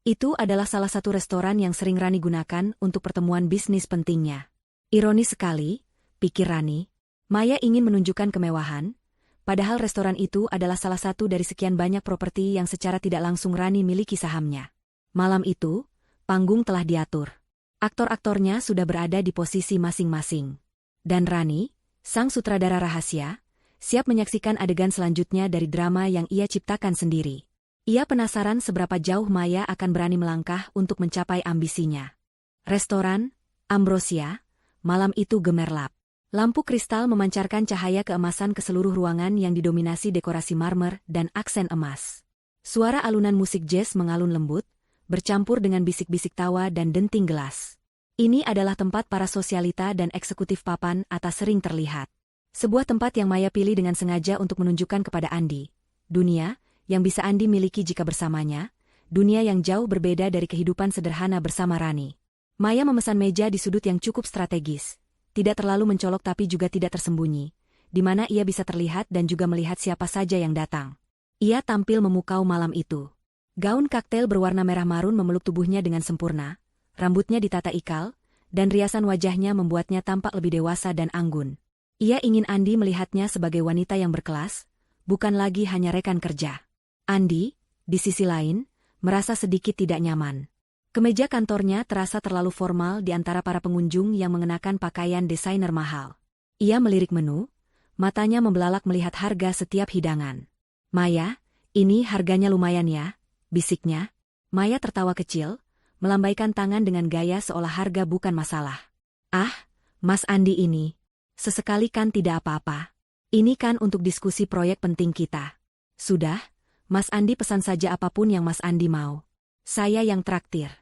Itu adalah salah satu restoran yang sering Rani gunakan untuk pertemuan bisnis pentingnya. Ironis sekali, pikir Rani, Maya ingin menunjukkan kemewahan, padahal restoran itu adalah salah satu dari sekian banyak properti yang secara tidak langsung Rani miliki sahamnya. Malam itu, panggung telah diatur. Aktor-aktornya sudah berada di posisi masing-masing. Dan Rani, sang sutradara rahasia, siap menyaksikan adegan selanjutnya dari drama yang ia ciptakan sendiri. Ia penasaran seberapa jauh Maya akan berani melangkah untuk mencapai ambisinya. Restoran Ambrosia, malam itu gemerlap. Lampu kristal memancarkan cahaya keemasan ke seluruh ruangan yang didominasi dekorasi marmer dan aksen emas. Suara alunan musik jazz mengalun lembut, bercampur dengan bisik-bisik tawa dan denting gelas. Ini adalah tempat para sosialita dan eksekutif papan atas sering terlihat. Sebuah tempat yang Maya pilih dengan sengaja untuk menunjukkan kepada Andi. Dunia, yang bisa Andi miliki jika bersamanya, dunia yang jauh berbeda dari kehidupan sederhana bersama Rani. Maya memesan meja di sudut yang cukup strategis, tidak terlalu mencolok tapi juga tidak tersembunyi, di mana ia bisa terlihat dan juga melihat siapa saja yang datang. Ia tampil memukau malam itu. Gaun kaktel berwarna merah marun memeluk tubuhnya dengan sempurna, rambutnya ditata ikal, dan riasan wajahnya membuatnya tampak lebih dewasa dan anggun. Ia ingin Andi melihatnya sebagai wanita yang berkelas, bukan lagi hanya rekan kerja. Andi, di sisi lain, merasa sedikit tidak nyaman. Kemeja kantornya terasa terlalu formal di antara para pengunjung yang mengenakan pakaian desainer mahal. Ia melirik menu, matanya membelalak melihat harga setiap hidangan. Maya, ini harganya lumayan ya, bisiknya. Maya tertawa kecil, melambaikan tangan dengan gaya seolah harga bukan masalah. Ah, Mas Andi ini, sesekali kan tidak apa-apa. Ini kan untuk diskusi proyek penting kita. Sudah, Mas Andi pesan saja apapun yang Mas Andi mau. Saya yang traktir.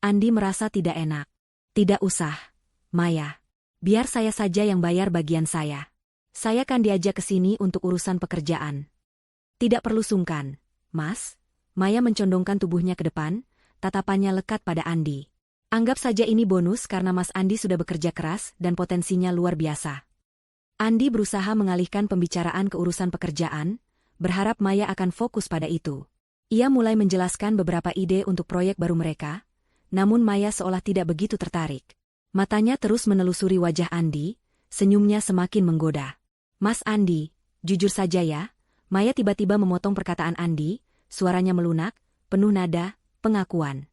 Andi merasa tidak enak. Tidak usah, Maya. Biar saya saja yang bayar bagian saya. Saya kan diajak ke sini untuk urusan pekerjaan. Tidak perlu sungkan, Mas. Maya mencondongkan tubuhnya ke depan, tatapannya lekat pada Andi. Anggap saja ini bonus karena Mas Andi sudah bekerja keras dan potensinya luar biasa. Andi berusaha mengalihkan pembicaraan ke urusan pekerjaan, berharap Maya akan fokus pada itu. Ia mulai menjelaskan beberapa ide untuk proyek baru mereka, namun Maya seolah tidak begitu tertarik. Matanya terus menelusuri wajah Andi, senyumnya semakin menggoda. Mas Andi, jujur saja ya, Maya tiba-tiba memotong perkataan Andi, suaranya melunak, penuh nada pengakuan.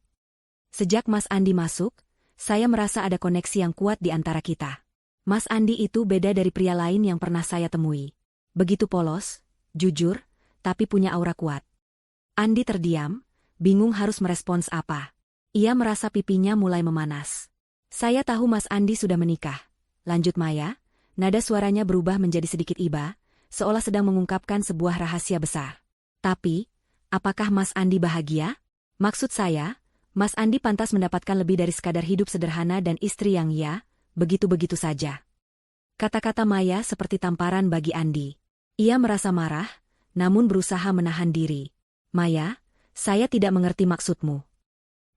Sejak Mas Andi masuk, saya merasa ada koneksi yang kuat di antara kita. Mas Andi itu beda dari pria lain yang pernah saya temui. Begitu polos, jujur, tapi punya aura kuat. Andi terdiam, bingung harus merespons apa. Ia merasa pipinya mulai memanas. Saya tahu Mas Andi sudah menikah, lanjut Maya, nada suaranya berubah menjadi sedikit iba, seolah sedang mengungkapkan sebuah rahasia besar. Tapi, apakah Mas Andi bahagia? Maksud saya, Mas Andi pantas mendapatkan lebih dari sekadar hidup sederhana dan istri yang ya, begitu-begitu saja. Kata-kata Maya seperti tamparan bagi Andi. Ia merasa marah, namun berusaha menahan diri. Maya, saya tidak mengerti maksudmu.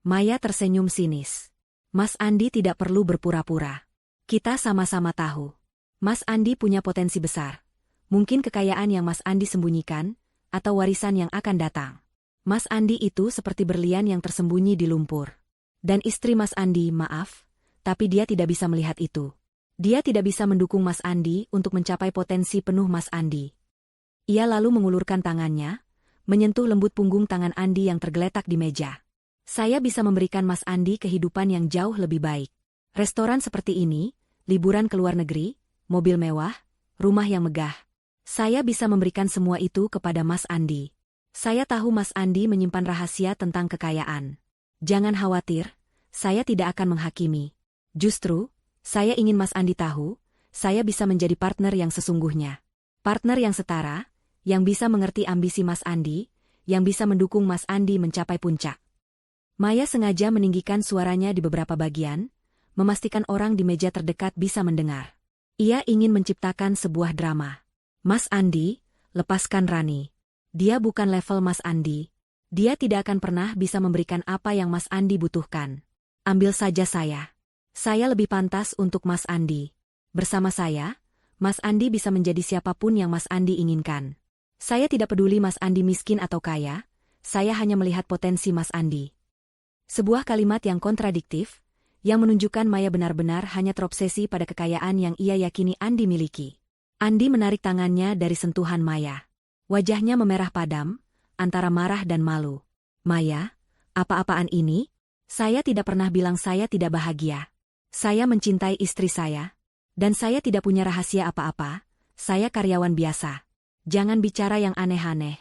Maya tersenyum sinis. Mas Andi tidak perlu berpura-pura. Kita sama-sama tahu. Mas Andi punya potensi besar. Mungkin kekayaan yang Mas Andi sembunyikan, atau warisan yang akan datang. Mas Andi itu seperti berlian yang tersembunyi di lumpur. Dan istri Mas Andi, maaf, tapi dia tidak bisa melihat itu. Dia tidak bisa mendukung Mas Andi untuk mencapai potensi penuh Mas Andi. Ia lalu mengulurkan tangannya, menyentuh lembut punggung tangan Andi yang tergeletak di meja. Saya bisa memberikan Mas Andi kehidupan yang jauh lebih baik. Restoran seperti ini, liburan ke luar negeri, mobil mewah, rumah yang megah. Saya bisa memberikan semua itu kepada Mas Andi. Saya tahu Mas Andi menyimpan rahasia tentang kekayaan. Jangan khawatir, saya tidak akan menghakimi. Justru, saya ingin Mas Andi tahu, saya bisa menjadi partner yang sesungguhnya. Partner yang setara, yang bisa mengerti ambisi Mas Andi, yang bisa mendukung Mas Andi mencapai puncak. Maya sengaja meninggikan suaranya di beberapa bagian, memastikan orang di meja terdekat bisa mendengar. Ia ingin menciptakan sebuah drama. Mas Andi, lepaskan Rani. Dia bukan level Mas Andi. Dia tidak akan pernah bisa memberikan apa yang Mas Andi butuhkan. Ambil saja saya. Saya lebih pantas untuk Mas Andi. Bersama saya, Mas Andi bisa menjadi siapapun yang Mas Andi inginkan. Saya tidak peduli Mas Andi miskin atau kaya, saya hanya melihat potensi Mas Andi. Sebuah kalimat yang kontradiktif, yang menunjukkan Maya benar-benar hanya terobsesi pada kekayaan yang ia yakini Andi miliki. Andi menarik tangannya dari sentuhan Maya. Wajahnya memerah padam, antara marah dan malu. Maya, apa-apaan ini? Saya tidak pernah bilang saya tidak bahagia. Saya mencintai istri saya. Dan saya tidak punya rahasia apa-apa, saya karyawan biasa. Jangan bicara yang aneh-aneh.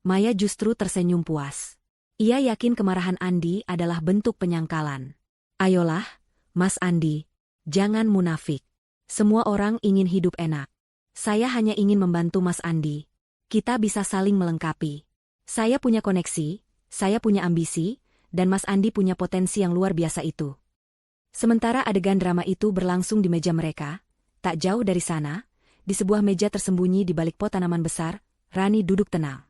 Maya justru tersenyum puas. Ia yakin kemarahan Andi adalah bentuk penyangkalan. Ayolah, Mas Andi, jangan munafik. Semua orang ingin hidup enak. Saya hanya ingin membantu Mas Andi. Kita bisa saling melengkapi. Saya punya koneksi, saya punya ambisi, dan Mas Andi punya potensi yang luar biasa itu. Sementara adegan drama itu berlangsung di meja mereka, tak jauh dari sana, di sebuah meja tersembunyi di balik pot tanaman besar, Rani duduk tenang.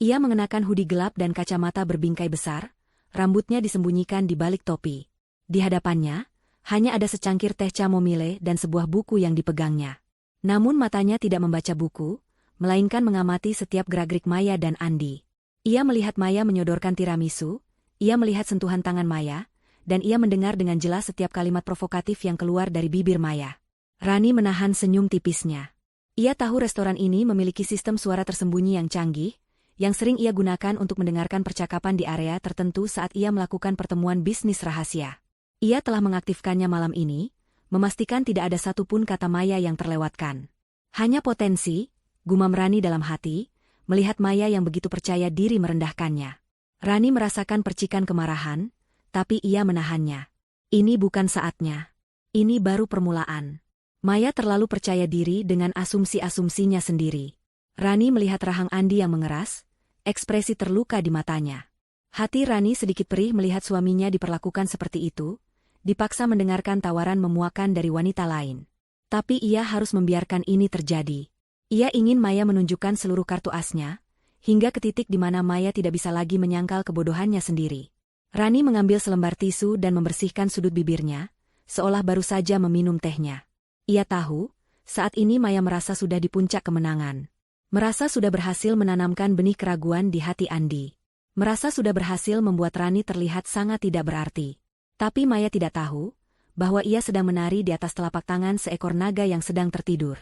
Ia mengenakan hoodie gelap dan kacamata berbingkai besar, rambutnya disembunyikan di balik topi. Di hadapannya, hanya ada secangkir teh chamomile dan sebuah buku yang dipegangnya. Namun matanya tidak membaca buku, melainkan mengamati setiap gerak-gerik Maya dan Andi. Ia melihat Maya menyodorkan tiramisu, ia melihat sentuhan tangan Maya, dan ia mendengar dengan jelas setiap kalimat provokatif yang keluar dari bibir Maya. Rani menahan senyum tipisnya. Ia tahu restoran ini memiliki sistem suara tersembunyi yang canggih, yang sering ia gunakan untuk mendengarkan percakapan di area tertentu saat ia melakukan pertemuan bisnis rahasia. Ia telah mengaktifkannya malam ini, memastikan tidak ada satupun kata Maya yang terlewatkan. Hanya potensi, gumam Rani dalam hati, melihat Maya yang begitu percaya diri merendahkannya. Rani merasakan percikan kemarahan, tapi ia menahannya. Ini bukan saatnya. Ini baru permulaan. Maya terlalu percaya diri dengan asumsi-asumsinya sendiri. Rani melihat rahang Andi yang mengeras, ekspresi terluka di matanya. Hati Rani sedikit perih melihat suaminya diperlakukan seperti itu, dipaksa mendengarkan tawaran memuakan dari wanita lain. Tapi ia harus membiarkan ini terjadi. Ia ingin Maya menunjukkan seluruh kartu asnya, hingga ke titik di mana Maya tidak bisa lagi menyangkal kebodohannya sendiri. Rani mengambil selembar tisu dan membersihkan sudut bibirnya, seolah baru saja meminum tehnya. Ia tahu, saat ini Maya merasa sudah di puncak kemenangan. Merasa sudah berhasil menanamkan benih keraguan di hati Andi. Merasa sudah berhasil membuat Rani terlihat sangat tidak berarti. Tapi Maya tidak tahu, bahwa ia sedang menari di atas telapak tangan seekor naga yang sedang tertidur.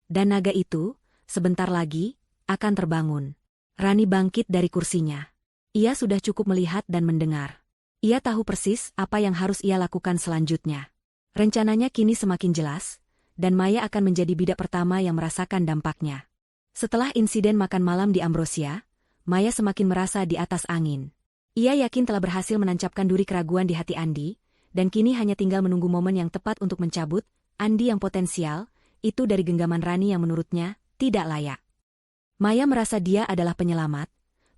Dan naga itu, sebentar lagi, akan terbangun. Rani bangkit dari kursinya. Ia sudah cukup melihat dan mendengar. Ia tahu persis apa yang harus ia lakukan selanjutnya. Rencananya kini semakin jelas, dan Maya akan menjadi bidak pertama yang merasakan dampaknya. Setelah insiden makan malam di Ambrosia, Maya semakin merasa di atas angin. Ia yakin telah berhasil menancapkan duri keraguan di hati Andi, dan kini hanya tinggal menunggu momen yang tepat untuk mencabut Andi yang potensial, itu dari genggaman Rani yang menurutnya tidak layak. Maya merasa dia adalah penyelamat,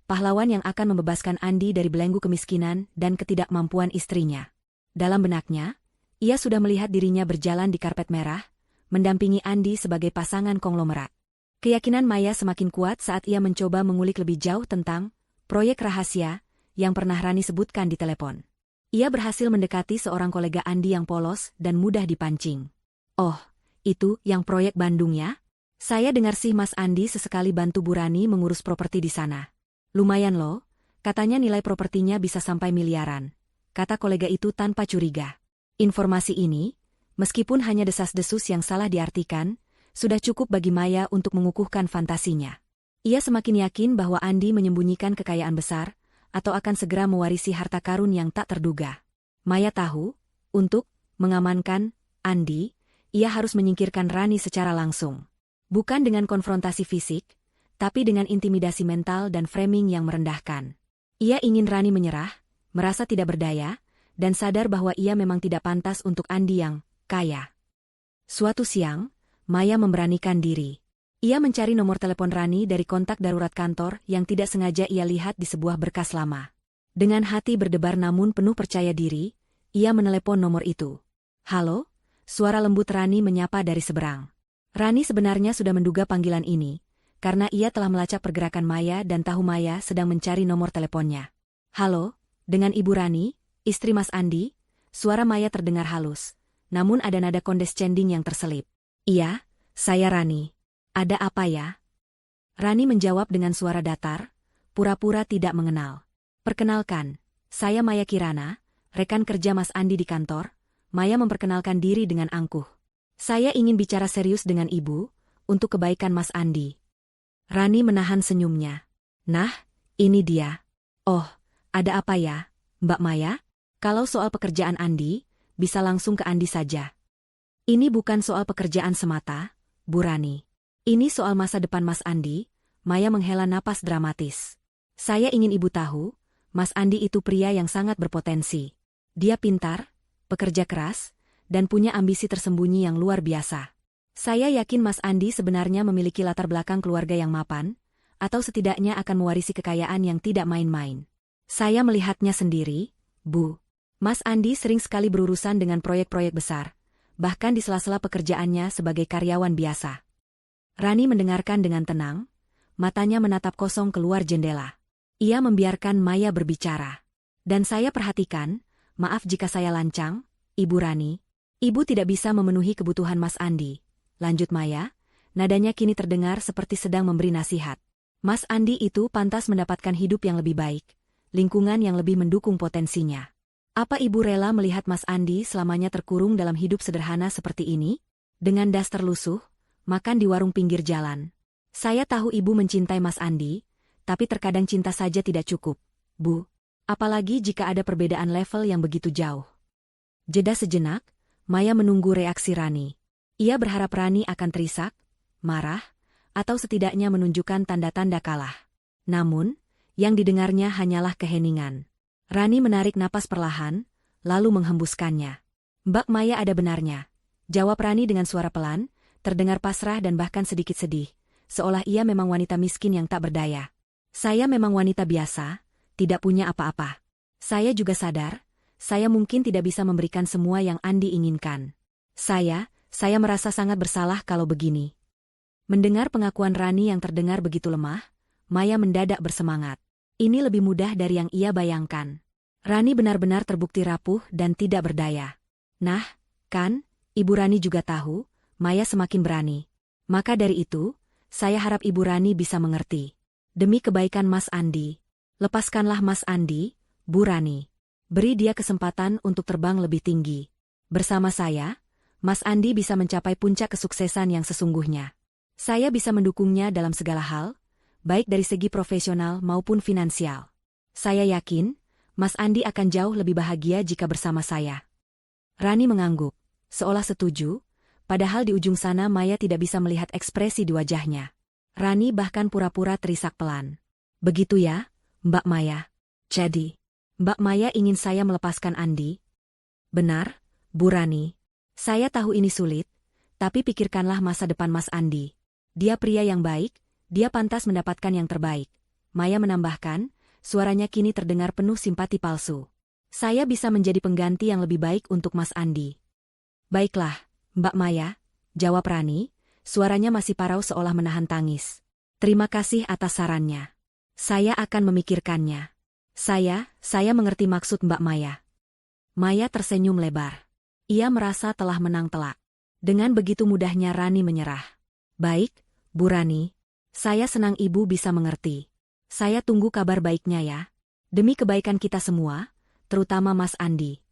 pahlawan yang akan membebaskan Andi dari belenggu kemiskinan dan ketidakmampuan istrinya. Dalam benaknya, ia sudah melihat dirinya berjalan di karpet merah, mendampingi Andi sebagai pasangan konglomerat. Keyakinan Maya semakin kuat saat ia mencoba mengulik lebih jauh tentang proyek rahasia yang pernah Rani sebutkan di telepon. Ia berhasil mendekati seorang kolega Andi yang polos dan mudah dipancing. Oh, Itu yang proyek Bandung ya? Saya dengar sih Mas Andi sesekali bantu Bu Rani mengurus properti di sana. Lumayan loh, katanya nilai propertinya bisa sampai miliaran, kata kolega itu tanpa curiga. Informasi ini, meskipun hanya desas-desus yang salah diartikan, sudah cukup bagi Maya untuk mengukuhkan fantasinya. Ia semakin yakin bahwa Andi menyembunyikan kekayaan besar, atau akan segera mewarisi harta karun yang tak terduga. Maya tahu, untuk mengamankan Andi, ia harus menyingkirkan Rani secara langsung. Bukan dengan konfrontasi fisik, tapi dengan intimidasi mental dan framing yang merendahkan. Ia ingin Rani menyerah, merasa tidak berdaya, dan sadar bahwa ia memang tidak pantas untuk Andi yang kaya. Suatu siang, Maya memberanikan diri. Ia mencari nomor telepon Rani dari kontak darurat kantor yang tidak sengaja ia lihat di sebuah berkas lama. Dengan hati berdebar namun penuh percaya diri, ia menelepon nomor itu. "Halo?" Suara lembut Rani menyapa dari seberang. Rani sebenarnya sudah menduga panggilan ini, karena ia telah melacak pergerakan Maya dan tahu Maya sedang mencari nomor teleponnya. "Halo, dengan Ibu Rani, istri Mas Andi?" Suara Maya terdengar halus, namun ada nada condescending yang terselip. "Iya, saya Rani. Ada apa ya?" Rani menjawab dengan suara datar, pura-pura tidak mengenal. "Perkenalkan, saya Maya Kirana, rekan kerja Mas Andi di kantor." Maya memperkenalkan diri dengan angkuh. "Saya ingin bicara serius dengan Ibu, untuk kebaikan Mas Andi." Rani menahan senyumnya. "Nah, ini dia." "Oh, ada apa ya, Mbak Maya?" "Kalau soal pekerjaan Andi, bisa langsung ke Andi saja. Ini bukan soal pekerjaan semata, Bu Rani. Ini soal masa depan Mas Andi." Maya menghela napas dramatis. "Saya ingin Ibu tahu, Mas Andi itu pria yang sangat berpotensi. Dia pintar, pekerja keras, dan punya ambisi tersembunyi yang luar biasa. Saya yakin Mas Andi sebenarnya memiliki latar belakang keluarga yang mapan, atau setidaknya akan mewarisi kekayaan yang tidak main-main. Saya melihatnya sendiri, Bu. Mas Andi sering sekali berurusan dengan proyek-proyek besar, bahkan di sela-sela pekerjaannya sebagai karyawan biasa." Rani mendengarkan dengan tenang, matanya menatap kosong keluar jendela. Ia membiarkan Maya berbicara. "Dan saya perhatikan, maaf jika saya lancang, Ibu Rani. Ibu tidak bisa memenuhi kebutuhan Mas Andi," lanjut Maya, nadanya kini terdengar seperti sedang memberi nasihat. "Mas Andi itu pantas mendapatkan hidup yang lebih baik, lingkungan yang lebih mendukung potensinya. Apa Ibu rela melihat Mas Andi selamanya terkurung dalam hidup sederhana seperti ini? Dengan das terlusuh, makan di warung pinggir jalan. Saya tahu Ibu mencintai Mas Andi, tapi terkadang cinta saja tidak cukup, Bu. Apalagi jika ada perbedaan level yang begitu jauh." Jeda sejenak, Maya menunggu reaksi Rani. Ia berharap Rani akan terisak, marah, atau setidaknya menunjukkan tanda-tanda kalah. Namun, yang didengarnya hanyalah keheningan. Rani menarik napas perlahan, lalu menghembuskannya. "Mbak Maya ada benarnya," jawab Rani dengan suara pelan, terdengar pasrah dan bahkan sedikit sedih, seolah ia memang wanita miskin yang tak berdaya. "Saya memang wanita biasa, tidak punya apa-apa. Saya juga sadar, saya mungkin tidak bisa memberikan semua yang Andi inginkan. Saya merasa sangat bersalah kalau begini." Mendengar pengakuan Rani yang terdengar begitu lemah, Maya mendadak bersemangat. Ini lebih mudah dari yang ia bayangkan. Rani benar-benar terbukti rapuh dan tidak berdaya. "Nah, kan, Ibu Rani juga tahu, Maya semakin berani. Maka dari itu, saya harap Ibu Rani bisa mengerti. Demi kebaikan Mas Andi, lepaskanlah Mas Andi, Bu Rani. Beri dia kesempatan untuk terbang lebih tinggi. Bersama saya, Mas Andi bisa mencapai puncak kesuksesan yang sesungguhnya. Saya bisa mendukungnya dalam segala hal, baik dari segi profesional maupun finansial. Saya yakin, Mas Andi akan jauh lebih bahagia jika bersama saya." Rani mengangguk, seolah setuju, padahal di ujung sana Maya tidak bisa melihat ekspresi di wajahnya. Rani bahkan pura-pura terisak pelan. "Begitu ya, Mbak Maya. Jadi, Mbak Maya ingin saya melepaskan Andi?" "Benar, Bu Rani. Saya tahu ini sulit, tapi pikirkanlah masa depan Mas Andi. Dia pria yang baik, dia pantas mendapatkan yang terbaik." Maya menambahkan, suaranya kini terdengar penuh simpati palsu. "Saya bisa menjadi pengganti yang lebih baik untuk Mas Andi." "Baiklah, Mbak Maya," jawab Rani, suaranya masih parau seolah menahan tangis. "Terima kasih atas sarannya. Saya akan memikirkannya. Saya mengerti maksud Mbak Maya." Maya tersenyum lebar. Ia merasa telah menang telak. Dengan begitu mudahnya Rani menyerah. Baik, Bu Rani. Saya senang Ibu bisa mengerti. Saya tunggu kabar baiknya ya. Demi kebaikan kita semua, terutama Mas Andi.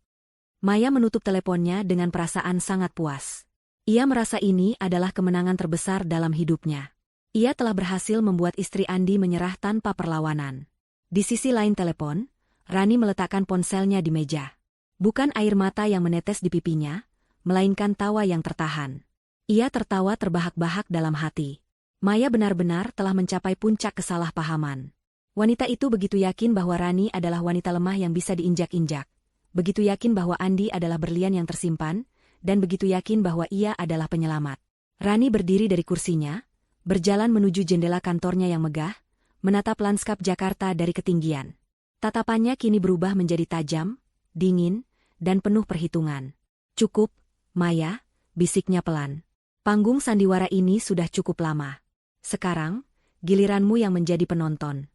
Maya menutup teleponnya dengan perasaan sangat puas. Ia merasa ini adalah kemenangan terbesar dalam hidupnya. Ia telah berhasil membuat istri Andi menyerah tanpa perlawanan. Di sisi lain telepon, Rani meletakkan ponselnya di meja. Bukan air mata yang menetes di pipinya, melainkan tawa yang tertahan. Ia tertawa terbahak-bahak dalam hati. Maya benar-benar telah mencapai puncak kesalahpahaman. Wanita itu begitu yakin bahwa Rani adalah wanita lemah yang bisa diinjak-injak. Begitu yakin bahwa Andi adalah berlian yang tersimpan, dan begitu yakin bahwa ia adalah penyelamat. Rani berdiri dari kursinya, berjalan menuju jendela kantornya yang megah, menatap lanskap Jakarta dari ketinggian. Tatapannya kini berubah menjadi tajam, dingin, dan penuh perhitungan. Cukup, Maya, bisiknya pelan. Panggung sandiwara ini sudah cukup lama. Sekarang, giliranmu yang menjadi penonton.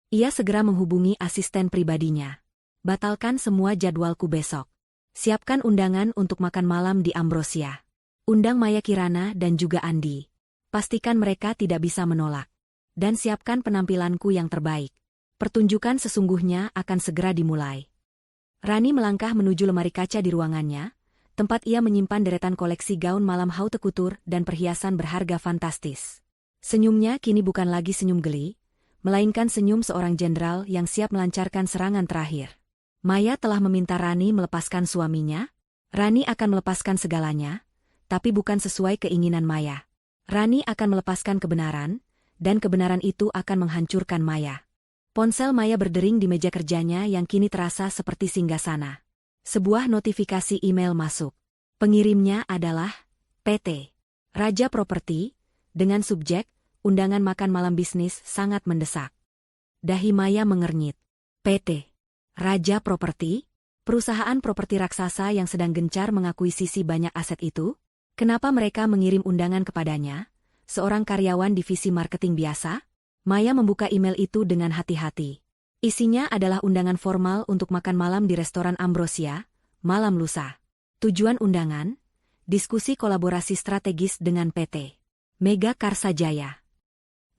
Ia segera menghubungi asisten pribadinya. Batalkan semua jadwalku besok. Siapkan undangan untuk makan malam di Ambrosia. Undang Maya Kirana dan juga Andi. Pastikan mereka tidak bisa menolak. Dan siapkan penampilanku yang terbaik. Pertunjukan sesungguhnya akan segera dimulai. Rani melangkah menuju lemari kaca di ruangannya, tempat ia menyimpan deretan koleksi gaun malam haute couture dan perhiasan berharga fantastis. Senyumnya kini bukan lagi senyum geli, melainkan senyum seorang jenderal yang siap melancarkan serangan terakhir. Maya telah meminta Rani melepaskan suaminya. Rani akan melepaskan segalanya, tapi bukan sesuai keinginan Maya. Rani akan melepaskan kebenaran, dan kebenaran itu akan menghancurkan Maya. Ponsel Maya berdering di meja kerjanya yang kini terasa seperti singgasana. Sebuah notifikasi email masuk. Pengirimnya adalah PT Raja Properti, dengan subjek, undangan makan malam bisnis sangat mendesak. Dahi Maya mengernyit. PT Raja Properti, perusahaan properti raksasa yang sedang gencar mengakuisisi banyak aset itu? Kenapa mereka mengirim undangan kepadanya, seorang karyawan divisi marketing biasa? Maya membuka email itu dengan hati-hati. Isinya adalah undangan formal untuk makan malam di restoran Ambrosia, malam lusa. Tujuan undangan, diskusi kolaborasi strategis dengan PT Mega Karsa Jaya.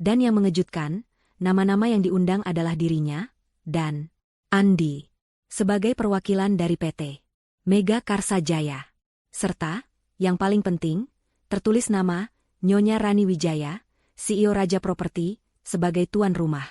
Dan yang mengejutkan, nama-nama yang diundang adalah dirinya, dan Andi, sebagai perwakilan dari PT Mega Karsa Jaya. Serta, yang paling penting, tertulis nama Nyonya Rani Wijaya, CEO Raja Properti, sebagai tuan rumah.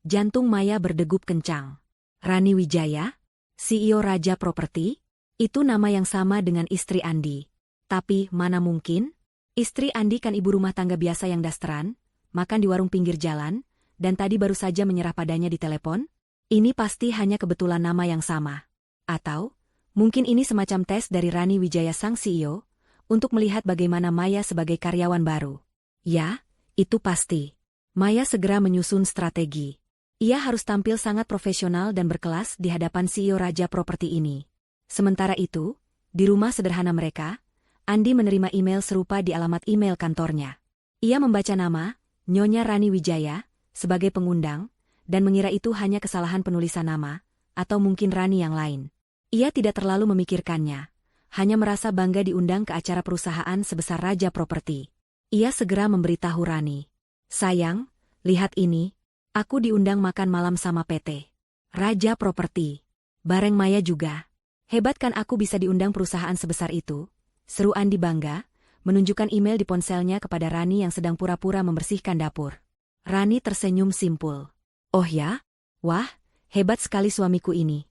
Jantung Maya berdegup kencang. Rani Wijaya, CEO Raja Properti, itu nama yang sama dengan istri Andi. Tapi mana mungkin? Istri Andi kan ibu rumah tangga biasa yang dasteran, makan di warung pinggir jalan, dan tadi baru saja menyerah padanya di telepon? Ini pasti hanya kebetulan nama yang sama. Atau, mungkin ini semacam tes dari Rani Wijaya sang CEO, untuk melihat bagaimana Maya sebagai karyawan baru. Ya, itu pasti. Maya segera menyusun strategi. Ia harus tampil sangat profesional dan berkelas di hadapan CEO Raja Properti ini. Sementara itu, di rumah sederhana mereka, Andi menerima email serupa di alamat email kantornya. Ia membaca nama, Nyonya Rani Wijaya, sebagai pengundang, dan mengira itu hanya kesalahan penulisan nama, atau mungkin Rani yang lain. Ia tidak terlalu memikirkannya, hanya merasa bangga diundang ke acara perusahaan sebesar Raja Properti. Ia segera memberitahu Rani. Sayang, lihat ini, aku diundang makan malam sama PT Raja Properti. Bareng Maya juga. Hebat kan aku bisa diundang perusahaan sebesar itu? Seru Andi bangga, menunjukkan email di ponselnya kepada Rani yang sedang pura-pura membersihkan dapur. Rani tersenyum simpul. Oh ya? Wah, hebat sekali suamiku ini.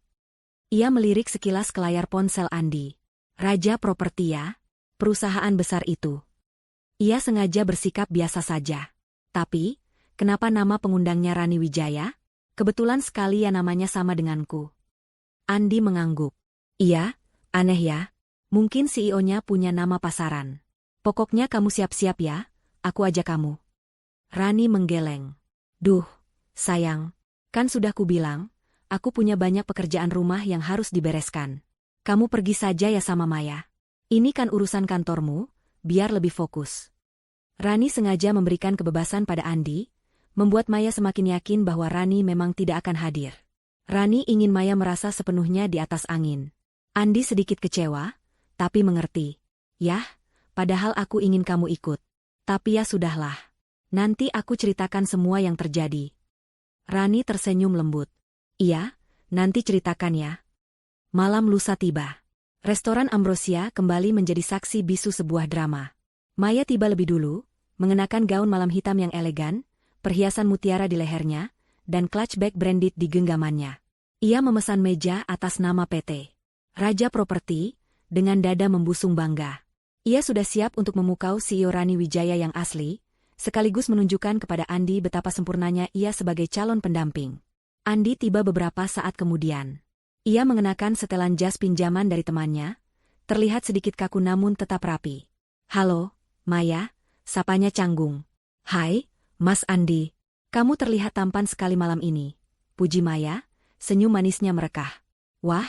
Ia melirik sekilas ke layar ponsel Andi. Raja Properti ya? Perusahaan besar itu. Ia sengaja bersikap biasa saja. Tapi, kenapa nama pengundangnya Rani Wijaya? Kebetulan sekali ya namanya sama denganku. Andi mengangguk. Iya, aneh ya. Mungkin CEO-nya punya nama pasaran. Pokoknya kamu siap-siap ya, aku ajak kamu. Rani menggeleng. Duh, sayang, kan sudah kubilang, aku punya banyak pekerjaan rumah yang harus dibereskan. Kamu pergi saja ya sama Maya. Ini kan urusan kantormu, biar lebih fokus. Rani sengaja memberikan kebebasan pada Andi, membuat Maya semakin yakin bahwa Rani memang tidak akan hadir. Rani ingin Maya merasa sepenuhnya di atas angin. Andi sedikit kecewa, tapi mengerti. Yah, Padahal aku ingin kamu ikut. Tapi ya sudahlah. Nanti aku ceritakan semua yang terjadi. Rani tersenyum lembut. Iya, nanti ceritakan ya. Malam lusa tiba. Restoran Ambrosia kembali menjadi saksi bisu sebuah drama. Maya tiba lebih dulu, mengenakan gaun malam hitam yang elegan, perhiasan mutiara di lehernya, dan clutch bag branded di genggamannya. Ia memesan meja atas nama PT Raja Properti, dengan dada membusung bangga. Ia sudah siap untuk memukau CEO Rani Wijaya yang asli, sekaligus menunjukkan kepada Andi betapa sempurnanya ia sebagai calon pendamping. Andi tiba beberapa saat kemudian. Ia mengenakan setelan jas pinjaman dari temannya, terlihat sedikit kaku namun tetap rapi. "Halo, Maya," sapanya canggung. "Hai, Mas Andi. Kamu terlihat tampan sekali malam ini," puji Maya, senyum manisnya merekah. "Wah,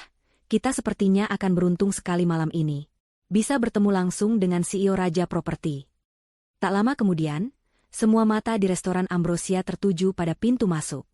kita sepertinya akan beruntung sekali malam ini. Bisa bertemu langsung dengan CEO Raja Properti." Tak lama kemudian, semua mata di restoran Ambrosia tertuju pada pintu masuk.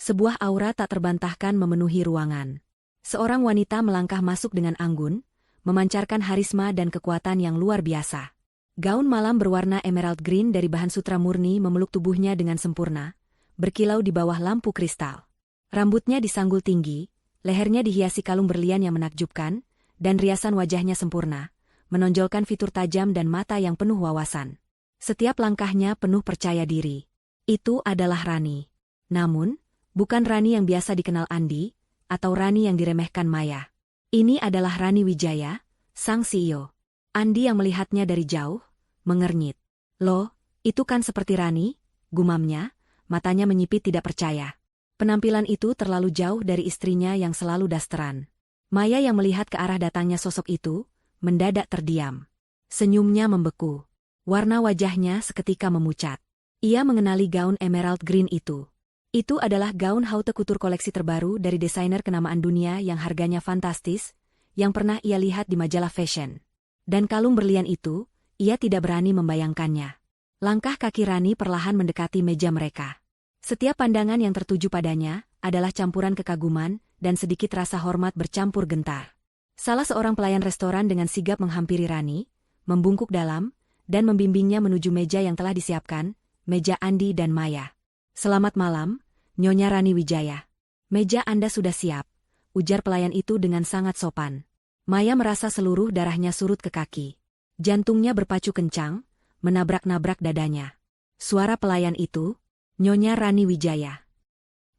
Sebuah aura tak terbantahkan memenuhi ruangan. Seorang wanita melangkah masuk dengan anggun, memancarkan harisma dan kekuatan yang luar biasa. Gaun malam berwarna emerald green dari bahan sutra murni memeluk tubuhnya dengan sempurna, berkilau di bawah lampu kristal. Rambutnya disanggul tinggi, lehernya dihiasi kalung berlian yang menakjubkan, dan riasan wajahnya sempurna, menonjolkan fitur tajam dan mata yang penuh wawasan. Setiap langkahnya penuh percaya diri. Itu adalah Rani. Namun, bukan Rani yang biasa dikenal Andi, atau Rani yang diremehkan Maya. Ini adalah Rani Wijaya, sang CEO. Andi yang melihatnya dari jauh, mengernyit. "Loh, itu kan seperti Rani," gumamnya, matanya menyipit tidak percaya. Penampilan itu terlalu jauh dari istrinya yang selalu dasteran. Maya yang melihat ke arah datangnya sosok itu, mendadak terdiam. Senyumnya membeku. Warna wajahnya seketika memucat. Ia mengenali gaun emerald green itu. Itu adalah gaun haute couture koleksi terbaru dari desainer kenamaan dunia yang harganya fantastis, yang pernah ia lihat di majalah fashion. Dan kalung berlian itu, ia tidak berani membayangkannya. Langkah kaki Rani perlahan mendekati meja mereka. Setiap pandangan yang tertuju padanya adalah campuran kekaguman dan sedikit rasa hormat bercampur gentar. Salah seorang pelayan restoran dengan sigap menghampiri Rani, membungkuk dalam, dan membimbingnya menuju meja yang telah disiapkan, meja Andi dan Maya. "Selamat malam, Nyonya Rani Wijaya. Meja Anda sudah siap," ujar pelayan itu dengan sangat sopan. Maya merasa seluruh darahnya surut ke kaki. Jantungnya berpacu kencang, menabrak-nabrak dadanya. Suara pelayan itu, "Nyonya Rani Wijaya."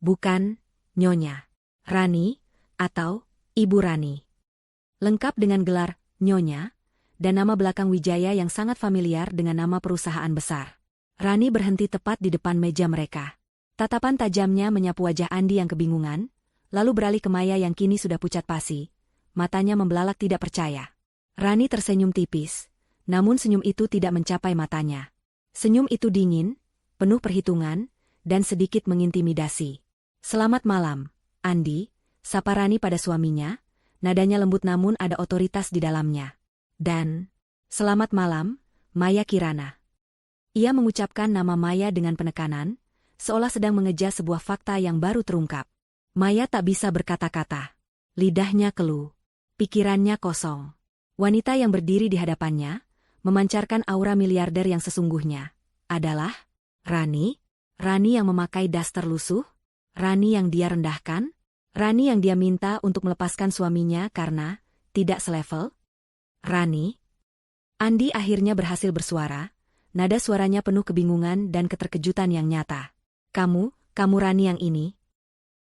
"Bukan, Nyonya. Rani, atau Ibu Rani." Lengkap dengan gelar Nyonya, dan nama belakang Wijaya yang sangat familiar dengan nama perusahaan besar. Rani berhenti tepat di depan meja mereka. Tatapan tajamnya menyapu wajah Andi yang kebingungan, lalu beralih ke Maya yang kini sudah pucat pasi. Matanya membelalak tidak percaya. Rani tersenyum tipis, namun senyum itu tidak mencapai matanya. Senyum itu dingin, penuh perhitungan, dan sedikit mengintimidasi. "Selamat malam, Andi," sapa Rani pada suaminya. Nadanya lembut namun ada otoritas di dalamnya. Dan, "Selamat malam, Maya Kirana." Ia mengucapkan nama Maya dengan penekanan, seolah sedang mengejar sebuah fakta yang baru terungkap. Maya tak bisa berkata-kata. Lidahnya keluh. Pikirannya kosong. Wanita yang berdiri di hadapannya, memancarkan aura miliarder yang sesungguhnya, adalah Rani? Rani yang memakai daster lusuh? Rani yang dia rendahkan? Rani yang dia minta untuk melepaskan suaminya karena tidak selevel? Rani? Andi akhirnya berhasil bersuara, nada suaranya penuh kebingungan dan keterkejutan yang nyata. Kamu Rani yang ini?"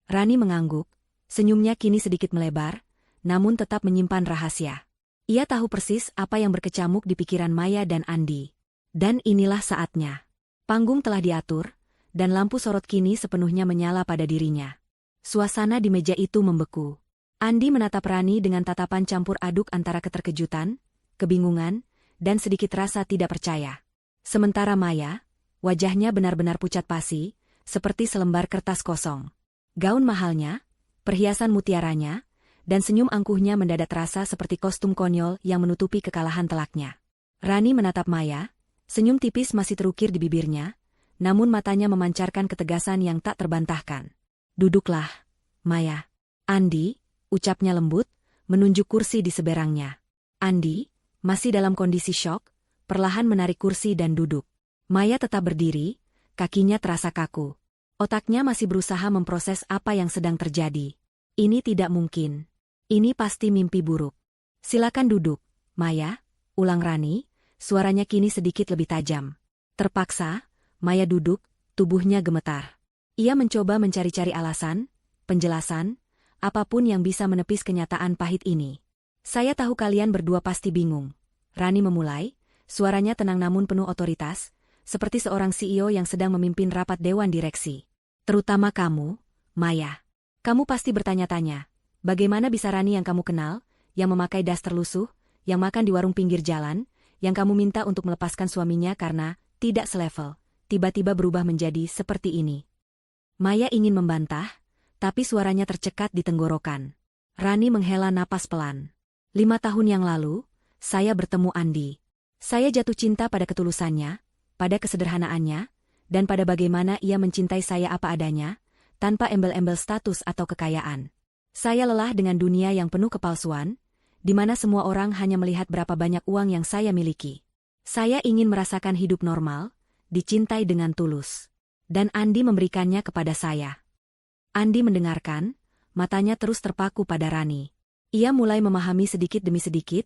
Rani mengangguk, senyumnya kini sedikit melebar, namun tetap menyimpan rahasia. Ia tahu persis apa yang berkecamuk di pikiran Maya dan Andi. Dan inilah saatnya. Panggung telah diatur, dan lampu sorot kini sepenuhnya menyala pada dirinya. Suasana di meja itu membeku. Andi menatap Rani dengan tatapan campur aduk antara keterkejutan, kebingungan, dan sedikit rasa tidak percaya. Sementara Maya, wajahnya benar-benar pucat pasi, seperti selembar kertas kosong. Gaun mahalnya, perhiasan mutiaranya, dan senyum angkuhnya mendadak terasa seperti kostum konyol yang menutupi kekalahan telaknya. Rani menatap Maya, senyum tipis masih terukir di bibirnya, namun matanya memancarkan ketegasan yang tak terbantahkan. "Duduklah, Maya." "Andi," ucapnya lembut, menunjuk kursi di seberangnya. Andi, masih dalam kondisi syok, perlahan menarik kursi dan duduk. Maya tetap berdiri, kakinya terasa kaku. Otaknya masih berusaha memproses apa yang sedang terjadi. Ini tidak mungkin. Ini pasti mimpi buruk. Silakan duduk, Maya, ulang Rani, suaranya kini sedikit lebih tajam. Terpaksa, Maya duduk, tubuhnya gemetar. Ia mencoba mencari-cari alasan, penjelasan, apapun yang bisa menepis kenyataan pahit ini. Saya tahu kalian berdua pasti bingung. Rani memulai, suaranya tenang namun penuh otoritas, seperti seorang CEO yang sedang memimpin rapat dewan direksi. Terutama kamu, Maya. Kamu pasti bertanya-tanya, bagaimana bisa Rani yang kamu kenal, yang memakai das terlusuh, yang makan di warung pinggir jalan, yang kamu minta untuk melepaskan suaminya karena tidak selevel, tiba-tiba berubah menjadi seperti ini. Maya ingin membantah, tapi suaranya tercekat di tenggorokan. Rani menghela napas pelan. 5 tahun yang lalu, saya bertemu Andi. Saya jatuh cinta pada ketulusannya, pada kesederhanaannya, dan pada bagaimana ia mencintai saya apa adanya, tanpa embel-embel status atau kekayaan. Saya lelah dengan dunia yang penuh kepalsuan, di mana semua orang hanya melihat berapa banyak uang yang saya miliki. Saya ingin merasakan hidup normal, dicintai dengan tulus. Dan Andi memberikannya kepada saya. Andi mendengarkan, matanya terus terpaku pada Rani. Ia mulai memahami sedikit demi sedikit,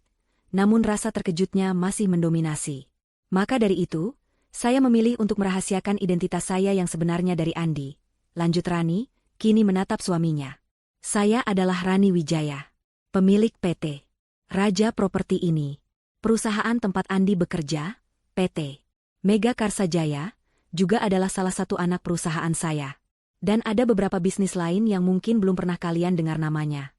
namun rasa terkejutnya masih mendominasi. Maka dari itu, saya memilih untuk merahasiakan identitas saya yang sebenarnya dari Andi. Lanjut Rani, kini menatap suaminya. Saya adalah Rani Wijaya, pemilik PT Raja Properti ini. Perusahaan tempat Andi bekerja, PT Mega Karsa Jaya, juga adalah salah satu anak perusahaan saya. Dan ada beberapa bisnis lain yang mungkin belum pernah kalian dengar namanya.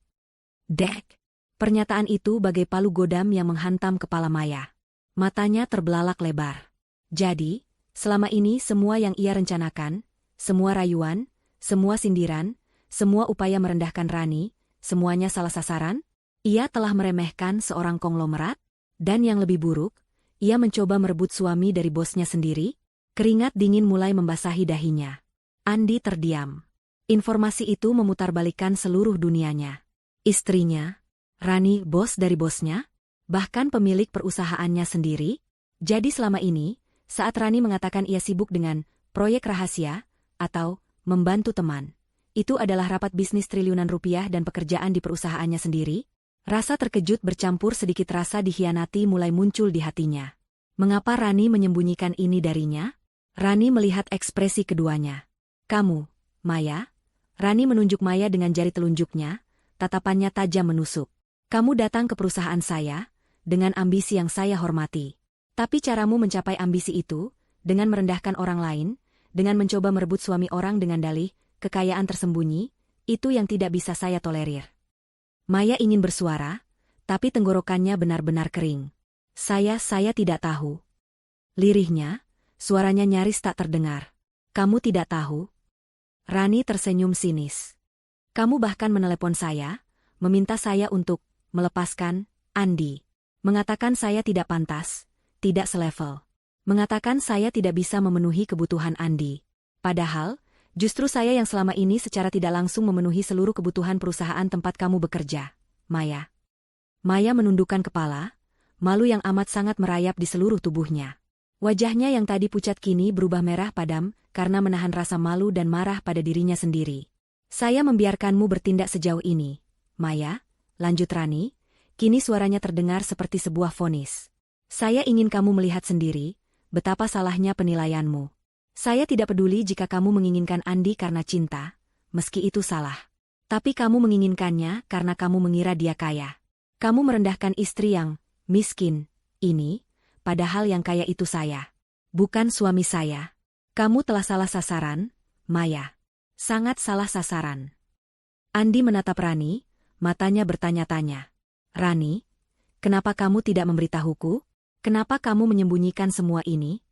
Dek. Pernyataan itu bagai palu godam yang menghantam kepala Maya. Matanya terbelalak lebar. Jadi, selama ini semua yang ia rencanakan, semua rayuan, semua sindiran, semua upaya merendahkan Rani, semuanya salah sasaran? Ia telah meremehkan seorang konglomerat? Dan yang lebih buruk, ia mencoba merebut suami dari bosnya sendiri? Keringat dingin mulai membasahi dahinya. Andi terdiam. Informasi itu memutarbalikkan seluruh dunianya. Istrinya, Rani bos dari bosnya, bahkan pemilik perusahaannya sendiri. Jadi selama ini, saat Rani mengatakan ia sibuk dengan proyek rahasia atau membantu teman, itu adalah rapat bisnis triliunan rupiah dan pekerjaan di perusahaannya sendiri, rasa terkejut bercampur sedikit rasa dikhianati mulai muncul di hatinya. Mengapa Rani menyembunyikan ini darinya? Rani melihat ekspresi keduanya. Kamu, Maya? Rani menunjuk Maya dengan jari telunjuknya, tatapannya tajam menusuk. Kamu datang ke perusahaan saya, dengan ambisi yang saya hormati. Tapi caramu mencapai ambisi itu, dengan merendahkan orang lain, dengan mencoba merebut suami orang dengan dalih, kekayaan tersembunyi, itu yang tidak bisa saya tolerir. Maya ingin bersuara, tapi tenggorokannya benar-benar kering. Saya tidak tahu. Lirihnya, suaranya nyaris tak terdengar. Kamu tidak tahu? Rani tersenyum sinis. Kamu bahkan menelepon saya, meminta saya untuk melepaskan Andi. Mengatakan saya tidak pantas, tidak selevel. Mengatakan saya tidak bisa memenuhi kebutuhan Andi. Padahal, justru saya yang selama ini secara tidak langsung memenuhi seluruh kebutuhan perusahaan tempat kamu bekerja, Maya. Maya menundukkan kepala, malu yang amat sangat merayap di seluruh tubuhnya. Wajahnya yang tadi pucat kini berubah merah padam karena menahan rasa malu dan marah pada dirinya sendiri. Saya membiarkanmu bertindak sejauh ini, Maya, lanjut Rani, kini suaranya terdengar seperti sebuah vonis. Saya ingin kamu melihat sendiri, betapa salahnya penilaianmu. Saya tidak peduli jika kamu menginginkan Andi karena cinta, meski itu salah. Tapi kamu menginginkannya karena kamu mengira dia kaya. Kamu merendahkan istri yang miskin ini, padahal yang kaya itu saya. Bukan suami saya. Kamu telah salah sasaran, Maya. Sangat salah sasaran. Andi menatap Rani, matanya bertanya-tanya. Rani, kenapa kamu tidak memberitahuku? Kenapa kamu menyembunyikan semua ini?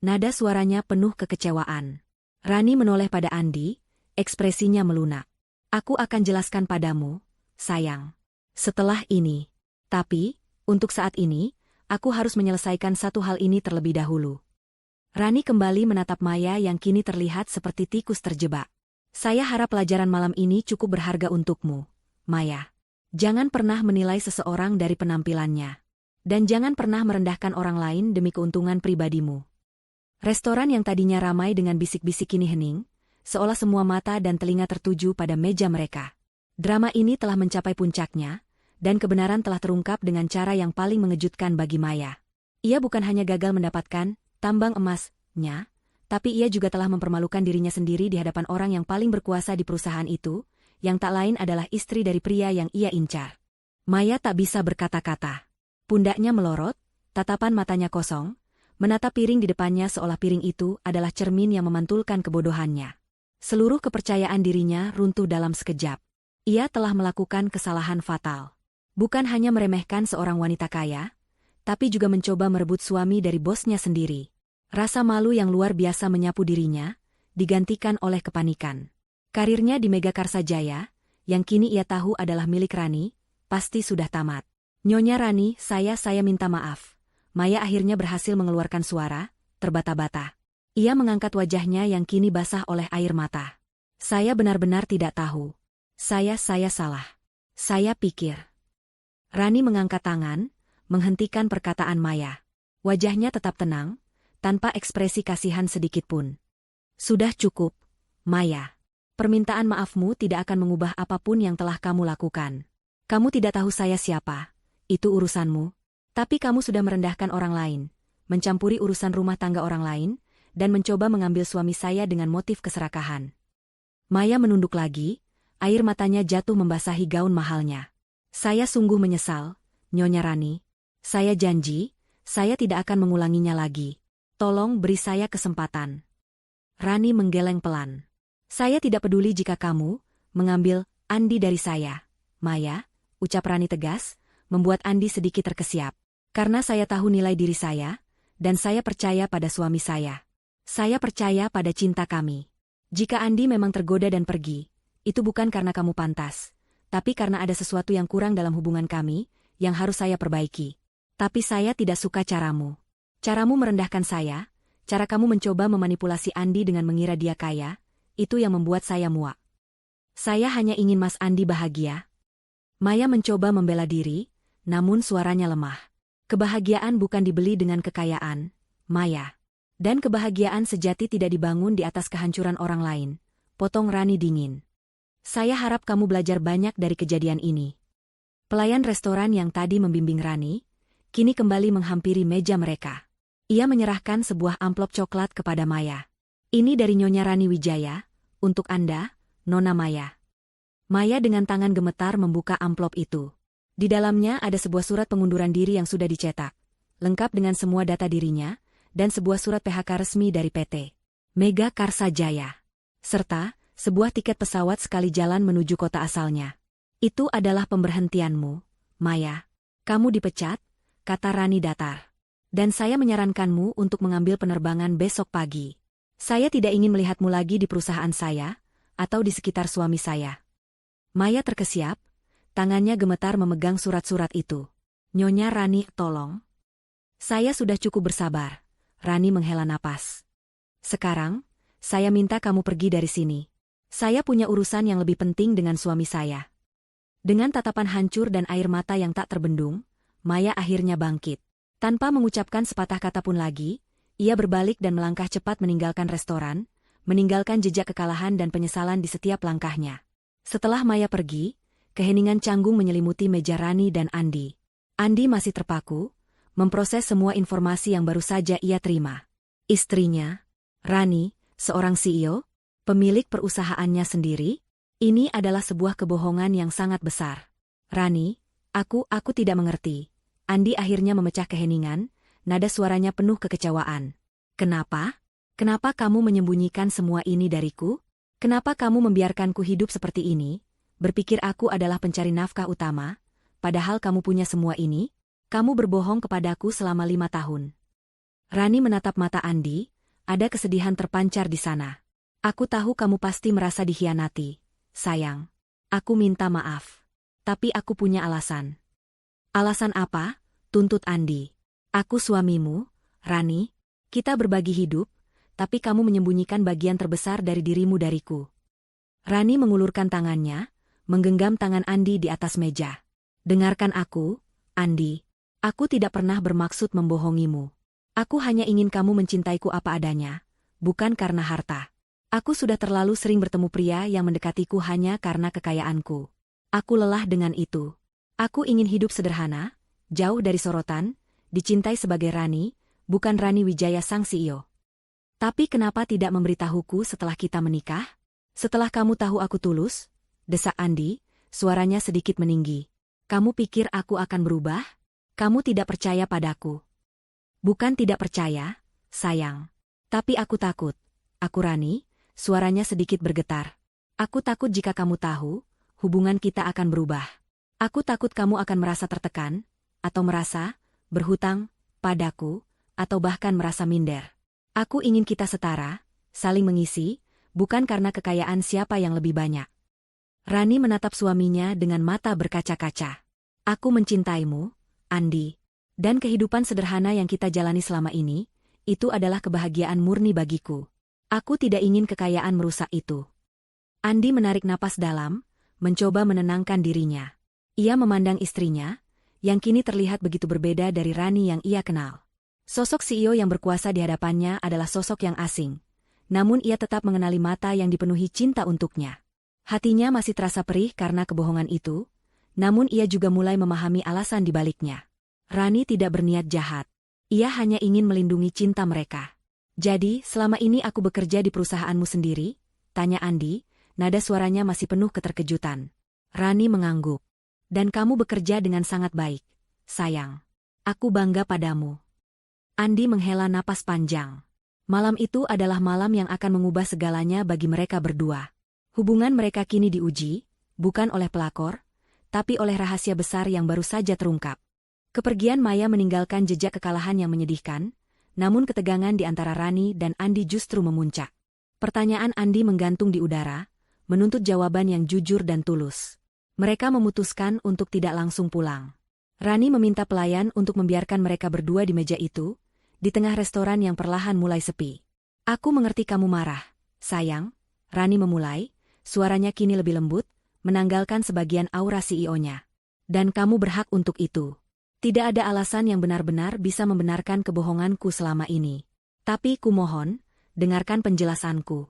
Nada suaranya penuh kekecewaan. Rani menoleh pada Andi, ekspresinya melunak. Aku akan jelaskan padamu, sayang. Setelah ini. Tapi, untuk saat ini, aku harus menyelesaikan satu hal ini terlebih dahulu. Rani kembali menatap Maya yang kini terlihat seperti tikus terjebak. Saya harap pelajaran malam ini cukup berharga untukmu, Maya. Jangan pernah menilai seseorang dari penampilannya. Dan jangan pernah merendahkan orang lain demi keuntungan pribadimu. Restoran yang tadinya ramai dengan bisik-bisik kini hening, seolah semua mata dan telinga tertuju pada meja mereka. Drama ini telah mencapai puncaknya, dan kebenaran telah terungkap dengan cara yang paling mengejutkan bagi Maya. Ia bukan hanya gagal mendapatkan tambang emasnya, tapi ia juga telah mempermalukan dirinya sendiri di hadapan orang yang paling berkuasa di perusahaan itu, yang tak lain adalah istri dari pria yang ia incar. Maya tak bisa berkata-kata. Pundaknya melorot, tatapan matanya kosong, menatap piring di depannya seolah piring itu adalah cermin yang memantulkan kebodohannya. Seluruh kepercayaan dirinya runtuh dalam sekejap. Ia telah melakukan kesalahan fatal. Bukan hanya meremehkan seorang wanita kaya, tapi juga mencoba merebut suami dari bosnya sendiri. Rasa malu yang luar biasa menyapu dirinya, digantikan oleh kepanikan. Karirnya di Megakarsa Jaya, yang kini ia tahu adalah milik Rani, pasti sudah tamat. Nyonya Rani, saya minta maaf. Maya akhirnya berhasil mengeluarkan suara, terbata-bata. Ia mengangkat wajahnya yang kini basah oleh air mata. Saya benar-benar tidak tahu. Saya salah. Saya pikir. Rani mengangkat tangan, menghentikan perkataan Maya. Wajahnya tetap tenang, tanpa ekspresi kasihan sedikitpun. Sudah cukup, Maya. Permintaan maafmu tidak akan mengubah apapun yang telah kamu lakukan. Kamu tidak tahu saya siapa, itu urusanmu. Tapi kamu sudah merendahkan orang lain, mencampuri urusan rumah tangga orang lain, dan mencoba mengambil suami saya dengan motif keserakahan. Maya menunduk lagi, air matanya jatuh membasahi gaun mahalnya. Saya sungguh menyesal, Nyonya Rani. Saya janji, saya tidak akan mengulanginya lagi. Tolong beri saya kesempatan. Rani menggeleng pelan. Saya tidak peduli jika kamu mengambil Andi dari saya, Maya, ucap Rani tegas, membuat Andi sedikit terkesiap. Karena saya tahu nilai diri saya, dan saya percaya pada suami saya. Saya percaya pada cinta kami. Jika Andi memang tergoda dan pergi, itu bukan karena kamu pantas, tapi karena ada sesuatu yang kurang dalam hubungan kami, yang harus saya perbaiki. Tapi saya tidak suka caramu. Caramu merendahkan saya, cara kamu mencoba memanipulasi Andi dengan mengira dia kaya, itu yang membuat saya muak. Saya hanya ingin Mas Andi bahagia. Maya mencoba membela diri, namun suaranya lemah. Kebahagiaan bukan dibeli dengan kekayaan, Maya. Dan kebahagiaan sejati tidak dibangun di atas kehancuran orang lain, potong Rani dingin. Saya harap kamu belajar banyak dari kejadian ini. Pelayan restoran yang tadi membimbing Rani, kini kembali menghampiri meja mereka. Ia menyerahkan sebuah amplop coklat kepada Maya. Ini dari Nyonya Rani Wijaya, untuk Anda, Nona Maya. Maya dengan tangan gemetar membuka amplop itu. Di dalamnya ada sebuah surat pengunduran diri yang sudah dicetak, lengkap dengan semua data dirinya, dan sebuah surat PHK resmi dari PT Megakarsa Jaya. Serta sebuah tiket pesawat sekali jalan menuju kota asalnya. Itu adalah pemberhentianmu, Maya. Kamu dipecat, kata Rani datar. Dan saya menyarankanmu untuk mengambil penerbangan besok pagi. Saya tidak ingin melihatmu lagi di perusahaan saya, atau di sekitar suami saya. Maya terkesiap, tangannya gemetar memegang surat-surat itu. Nyonya Rani, tolong. Saya sudah cukup bersabar. Rani menghela napas. Sekarang, saya minta kamu pergi dari sini. Saya punya urusan yang lebih penting dengan suami saya. Dengan tatapan hancur dan air mata yang tak terbendung, Maya akhirnya bangkit. Tanpa mengucapkan sepatah kata pun lagi, ia berbalik dan melangkah cepat meninggalkan restoran, meninggalkan jejak kekalahan dan penyesalan di setiap langkahnya. Setelah Maya pergi, keheningan canggung menyelimuti meja Rani dan Andi. Andi masih terpaku, memproses semua informasi yang baru saja ia terima. Istrinya, Rani, seorang CEO, pemilik perusahaannya sendiri, ini adalah sebuah kebohongan yang sangat besar. Rani, aku tidak mengerti. Andi akhirnya memecah keheningan, nada suaranya penuh kekecewaan. Kenapa? Kenapa kamu menyembunyikan semua ini dariku? Kenapa kamu membiarkanku hidup seperti ini? Berpikir aku adalah pencari nafkah utama, padahal kamu punya semua ini? Kamu berbohong kepadaku selama 5 tahun. Rani menatap mata Andi, ada kesedihan terpancar di sana. Aku tahu kamu pasti merasa dikhianati. Sayang, aku minta maaf. Tapi aku punya alasan. Alasan apa? Tuntut Andi. Aku suamimu, Rani. Kita berbagi hidup, tapi kamu menyembunyikan bagian terbesar dari dirimu dariku. Rani mengulurkan tangannya, menggenggam tangan Andi di atas meja. Dengarkan aku, Andi. Aku tidak pernah bermaksud membohongimu. Aku hanya ingin kamu mencintaiku apa adanya, bukan karena harta. Aku sudah terlalu sering bertemu pria yang mendekatiku hanya karena kekayaanku. Aku lelah dengan itu. Aku ingin hidup sederhana, jauh dari sorotan, dicintai sebagai Rani, bukan Rani Wijaya sang CEO. Tapi kenapa tidak memberitahuku setelah kita menikah? Setelah kamu tahu aku tulus? Desak Andi, suaranya sedikit meninggi. Kamu pikir aku akan berubah? Kamu tidak percaya padaku. Bukan tidak percaya, sayang. Tapi aku takut. Aku Rani, suaranya sedikit bergetar. Aku takut jika kamu tahu, hubungan kita akan berubah. Aku takut kamu akan merasa tertekan, atau merasa berhutang padaku, atau bahkan merasa minder. Aku ingin kita setara, saling mengisi, bukan karena kekayaan siapa yang lebih banyak. Rani menatap suaminya dengan mata berkaca-kaca. Aku mencintaimu, Andi. Dan kehidupan sederhana yang kita jalani selama ini, itu adalah kebahagiaan murni bagiku. Aku tidak ingin kekayaan merusak itu. Andi menarik napas dalam, mencoba menenangkan dirinya. Ia memandang istrinya, yang kini terlihat begitu berbeda dari Rani yang ia kenal. Sosok CEO yang berkuasa di hadapannya adalah sosok yang asing. Namun ia tetap mengenali mata yang dipenuhi cinta untuknya. Hatinya masih terasa perih karena kebohongan itu, namun ia juga mulai memahami alasan di baliknya. Rani tidak berniat jahat. Ia hanya ingin melindungi cinta mereka. Jadi, selama ini aku bekerja di perusahaanmu sendiri? Tanya Andi, nada suaranya masih penuh keterkejutan. Rani mengangguk. Dan kamu bekerja dengan sangat baik, sayang. Aku bangga padamu. Andi menghela napas panjang. Malam itu adalah malam yang akan mengubah segalanya bagi mereka berdua. Hubungan mereka kini diuji, bukan oleh pelakor, tapi oleh rahasia besar yang baru saja terungkap. Kepergian Maya meninggalkan jejak kekalahan yang menyedihkan, namun ketegangan di antara Rani dan Andi justru memuncak. Pertanyaan Andi menggantung di udara, menuntut jawaban yang jujur dan tulus. Mereka memutuskan untuk tidak langsung pulang. Rani meminta pelayan untuk membiarkan mereka berdua di meja itu, di tengah restoran yang perlahan mulai sepi. Aku mengerti kamu marah, sayang. Rani memulai, suaranya kini lebih lembut, menanggalkan sebagian aura CEO-nya. Dan kamu berhak untuk itu. Tidak ada alasan yang benar-benar bisa membenarkan kebohonganku selama ini. Tapi kumohon, dengarkan penjelasanku.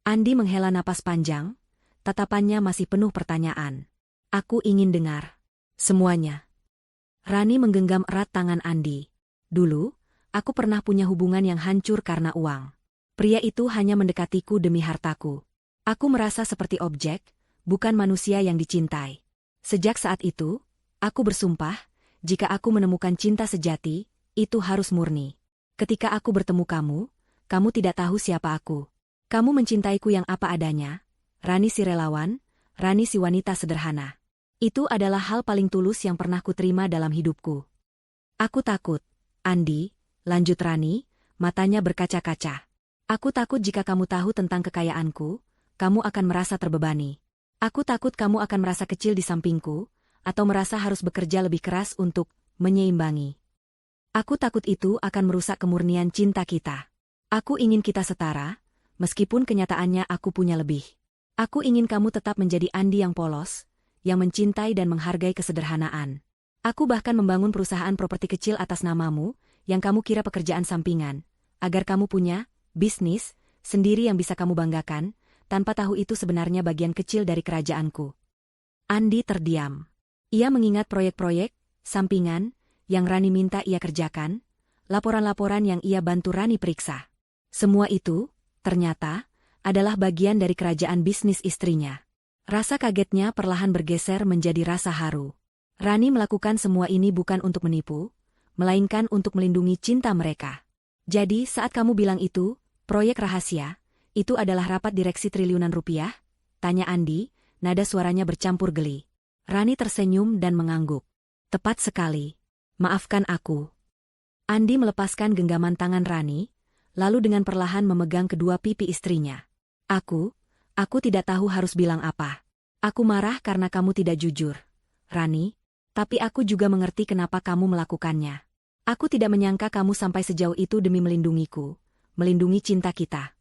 Andi menghela napas panjang, tatapannya masih penuh pertanyaan. Aku ingin dengar semuanya. Rani menggenggam erat tangan Andi. Dulu, aku pernah punya hubungan yang hancur karena uang. Pria itu hanya mendekatiku demi hartaku. Aku merasa seperti objek, bukan manusia yang dicintai. Sejak saat itu, aku bersumpah, jika aku menemukan cinta sejati, itu harus murni. Ketika aku bertemu kamu, kamu tidak tahu siapa aku. Kamu mencintaiku yang apa adanya, Rani si relawan, Rani si wanita sederhana. Itu adalah hal paling tulus yang pernah kuterima dalam hidupku. Aku takut, Andi, lanjut Rani, matanya berkaca-kaca. Aku takut jika kamu tahu tentang kekayaanku, kamu akan merasa terbebani. Aku takut kamu akan merasa kecil di sampingku, atau merasa harus bekerja lebih keras untuk menyeimbangi. Aku takut itu akan merusak kemurnian cinta kita. Aku ingin kita setara, meskipun kenyataannya aku punya lebih. Aku ingin kamu tetap menjadi Andi yang polos, yang mencintai dan menghargai kesederhanaan. Aku bahkan membangun perusahaan properti kecil atas namamu, yang kamu kira pekerjaan sampingan, agar kamu punya bisnis sendiri yang bisa kamu banggakan, tanpa tahu itu sebenarnya bagian kecil dari kerajaanku. Andi terdiam. Ia mengingat proyek-proyek sampingan yang Rani minta ia kerjakan, laporan-laporan yang ia bantu Rani periksa. Semua itu, ternyata, adalah bagian dari kerajaan bisnis istrinya. Rasa kagetnya perlahan bergeser menjadi rasa haru. Rani melakukan semua ini bukan untuk menipu, melainkan untuk melindungi cinta mereka. Jadi saat kamu bilang itu, proyek rahasia, itu adalah rapat direksi triliunan rupiah? Tanya Andi, nada suaranya bercampur geli. Rani tersenyum dan mengangguk. Tepat sekali. Maafkan aku. Andi melepaskan genggaman tangan Rani, lalu dengan perlahan memegang kedua pipi istrinya. Aku tidak tahu harus bilang apa. Aku marah karena kamu tidak jujur, Rani, tapi aku juga mengerti kenapa kamu melakukannya. Aku tidak menyangka kamu sampai sejauh itu demi melindungiku, melindungi cinta kita.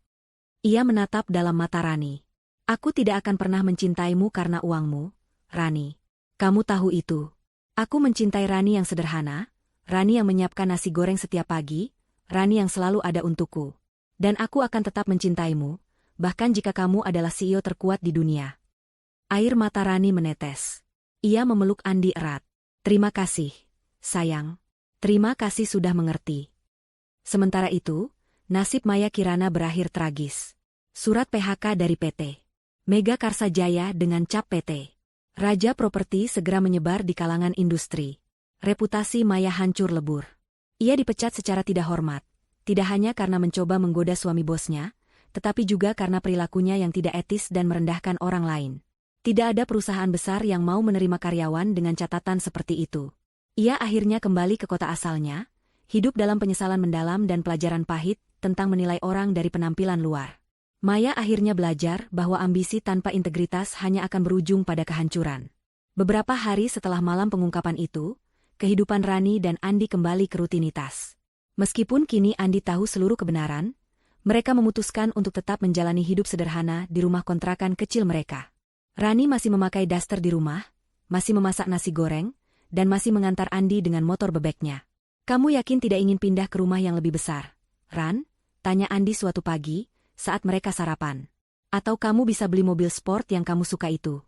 Ia menatap dalam mata Rani. Aku tidak akan pernah mencintaimu karena uangmu, Rani. Kamu tahu itu. Aku mencintai Rani yang sederhana, Rani yang menyiapkan nasi goreng setiap pagi, Rani yang selalu ada untukku. Dan aku akan tetap mencintaimu, bahkan jika kamu adalah CEO terkuat di dunia. Air mata Rani menetes. Ia memeluk Andi erat. Terima kasih, sayang. Terima kasih sudah mengerti. Sementara itu, nasib Maya Kirana berakhir tragis. Surat PHK dari PT Mega Karsa Jaya dengan cap PT Raja Properti segera menyebar di kalangan industri. Reputasi Maya hancur lebur. Ia dipecat secara tidak hormat, tidak hanya karena mencoba menggoda suami bosnya, tetapi juga karena perilakunya yang tidak etis dan merendahkan orang lain. Tidak ada perusahaan besar yang mau menerima karyawan dengan catatan seperti itu. Ia akhirnya kembali ke kota asalnya, hidup dalam penyesalan mendalam dan pelajaran pahit tentang menilai orang dari penampilan luar. Maya akhirnya belajar bahwa ambisi tanpa integritas hanya akan berujung pada kehancuran. Beberapa hari setelah malam pengungkapan itu, kehidupan Rani dan Andi kembali ke rutinitas. Meskipun kini Andi tahu seluruh kebenaran, mereka memutuskan untuk tetap menjalani hidup sederhana di rumah kontrakan kecil mereka. Rani masih memakai daster di rumah, masih memasak nasi goreng, dan masih mengantar Andi dengan motor bebeknya. "Kamu yakin tidak ingin pindah ke rumah yang lebih besar, Ran?" tanya Andi suatu pagi, saat mereka sarapan. "Atau kamu bisa beli mobil sport yang kamu suka itu?"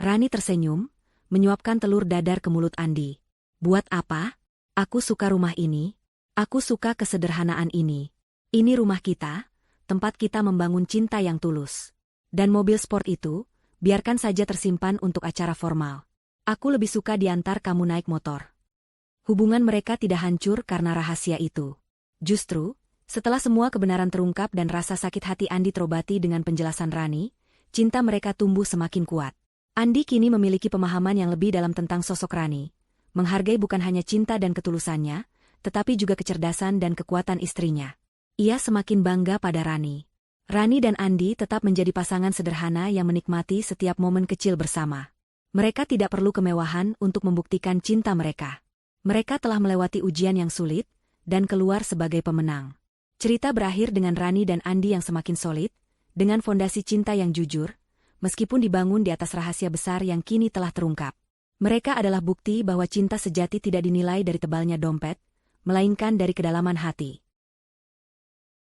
Rani tersenyum, menyuapkan telur dadar ke mulut Andi. "Buat apa? Aku suka rumah ini. Aku suka kesederhanaan ini. Ini rumah kita, tempat kita membangun cinta yang tulus. Dan mobil sport itu, biarkan saja tersimpan untuk acara formal. Aku lebih suka diantar kamu naik motor." Hubungan mereka tidak hancur karena rahasia itu. Justru, setelah semua kebenaran terungkap dan rasa sakit hati Andi terobati dengan penjelasan Rani, cinta mereka tumbuh semakin kuat. Andi kini memiliki pemahaman yang lebih dalam tentang sosok Rani, menghargai bukan hanya cinta dan ketulusannya, tetapi juga kecerdasan dan kekuatan istrinya. Ia semakin bangga pada Rani. Rani dan Andi tetap menjadi pasangan sederhana yang menikmati setiap momen kecil bersama. Mereka tidak perlu kemewahan untuk membuktikan cinta mereka. Mereka telah melewati ujian yang sulit, dan keluar sebagai pemenang. Cerita berakhir dengan Rani dan Andi yang semakin solid, dengan fondasi cinta yang jujur, meskipun dibangun di atas rahasia besar yang kini telah terungkap. Mereka adalah bukti bahwa cinta sejati tidak dinilai dari tebalnya dompet, melainkan dari kedalaman hati.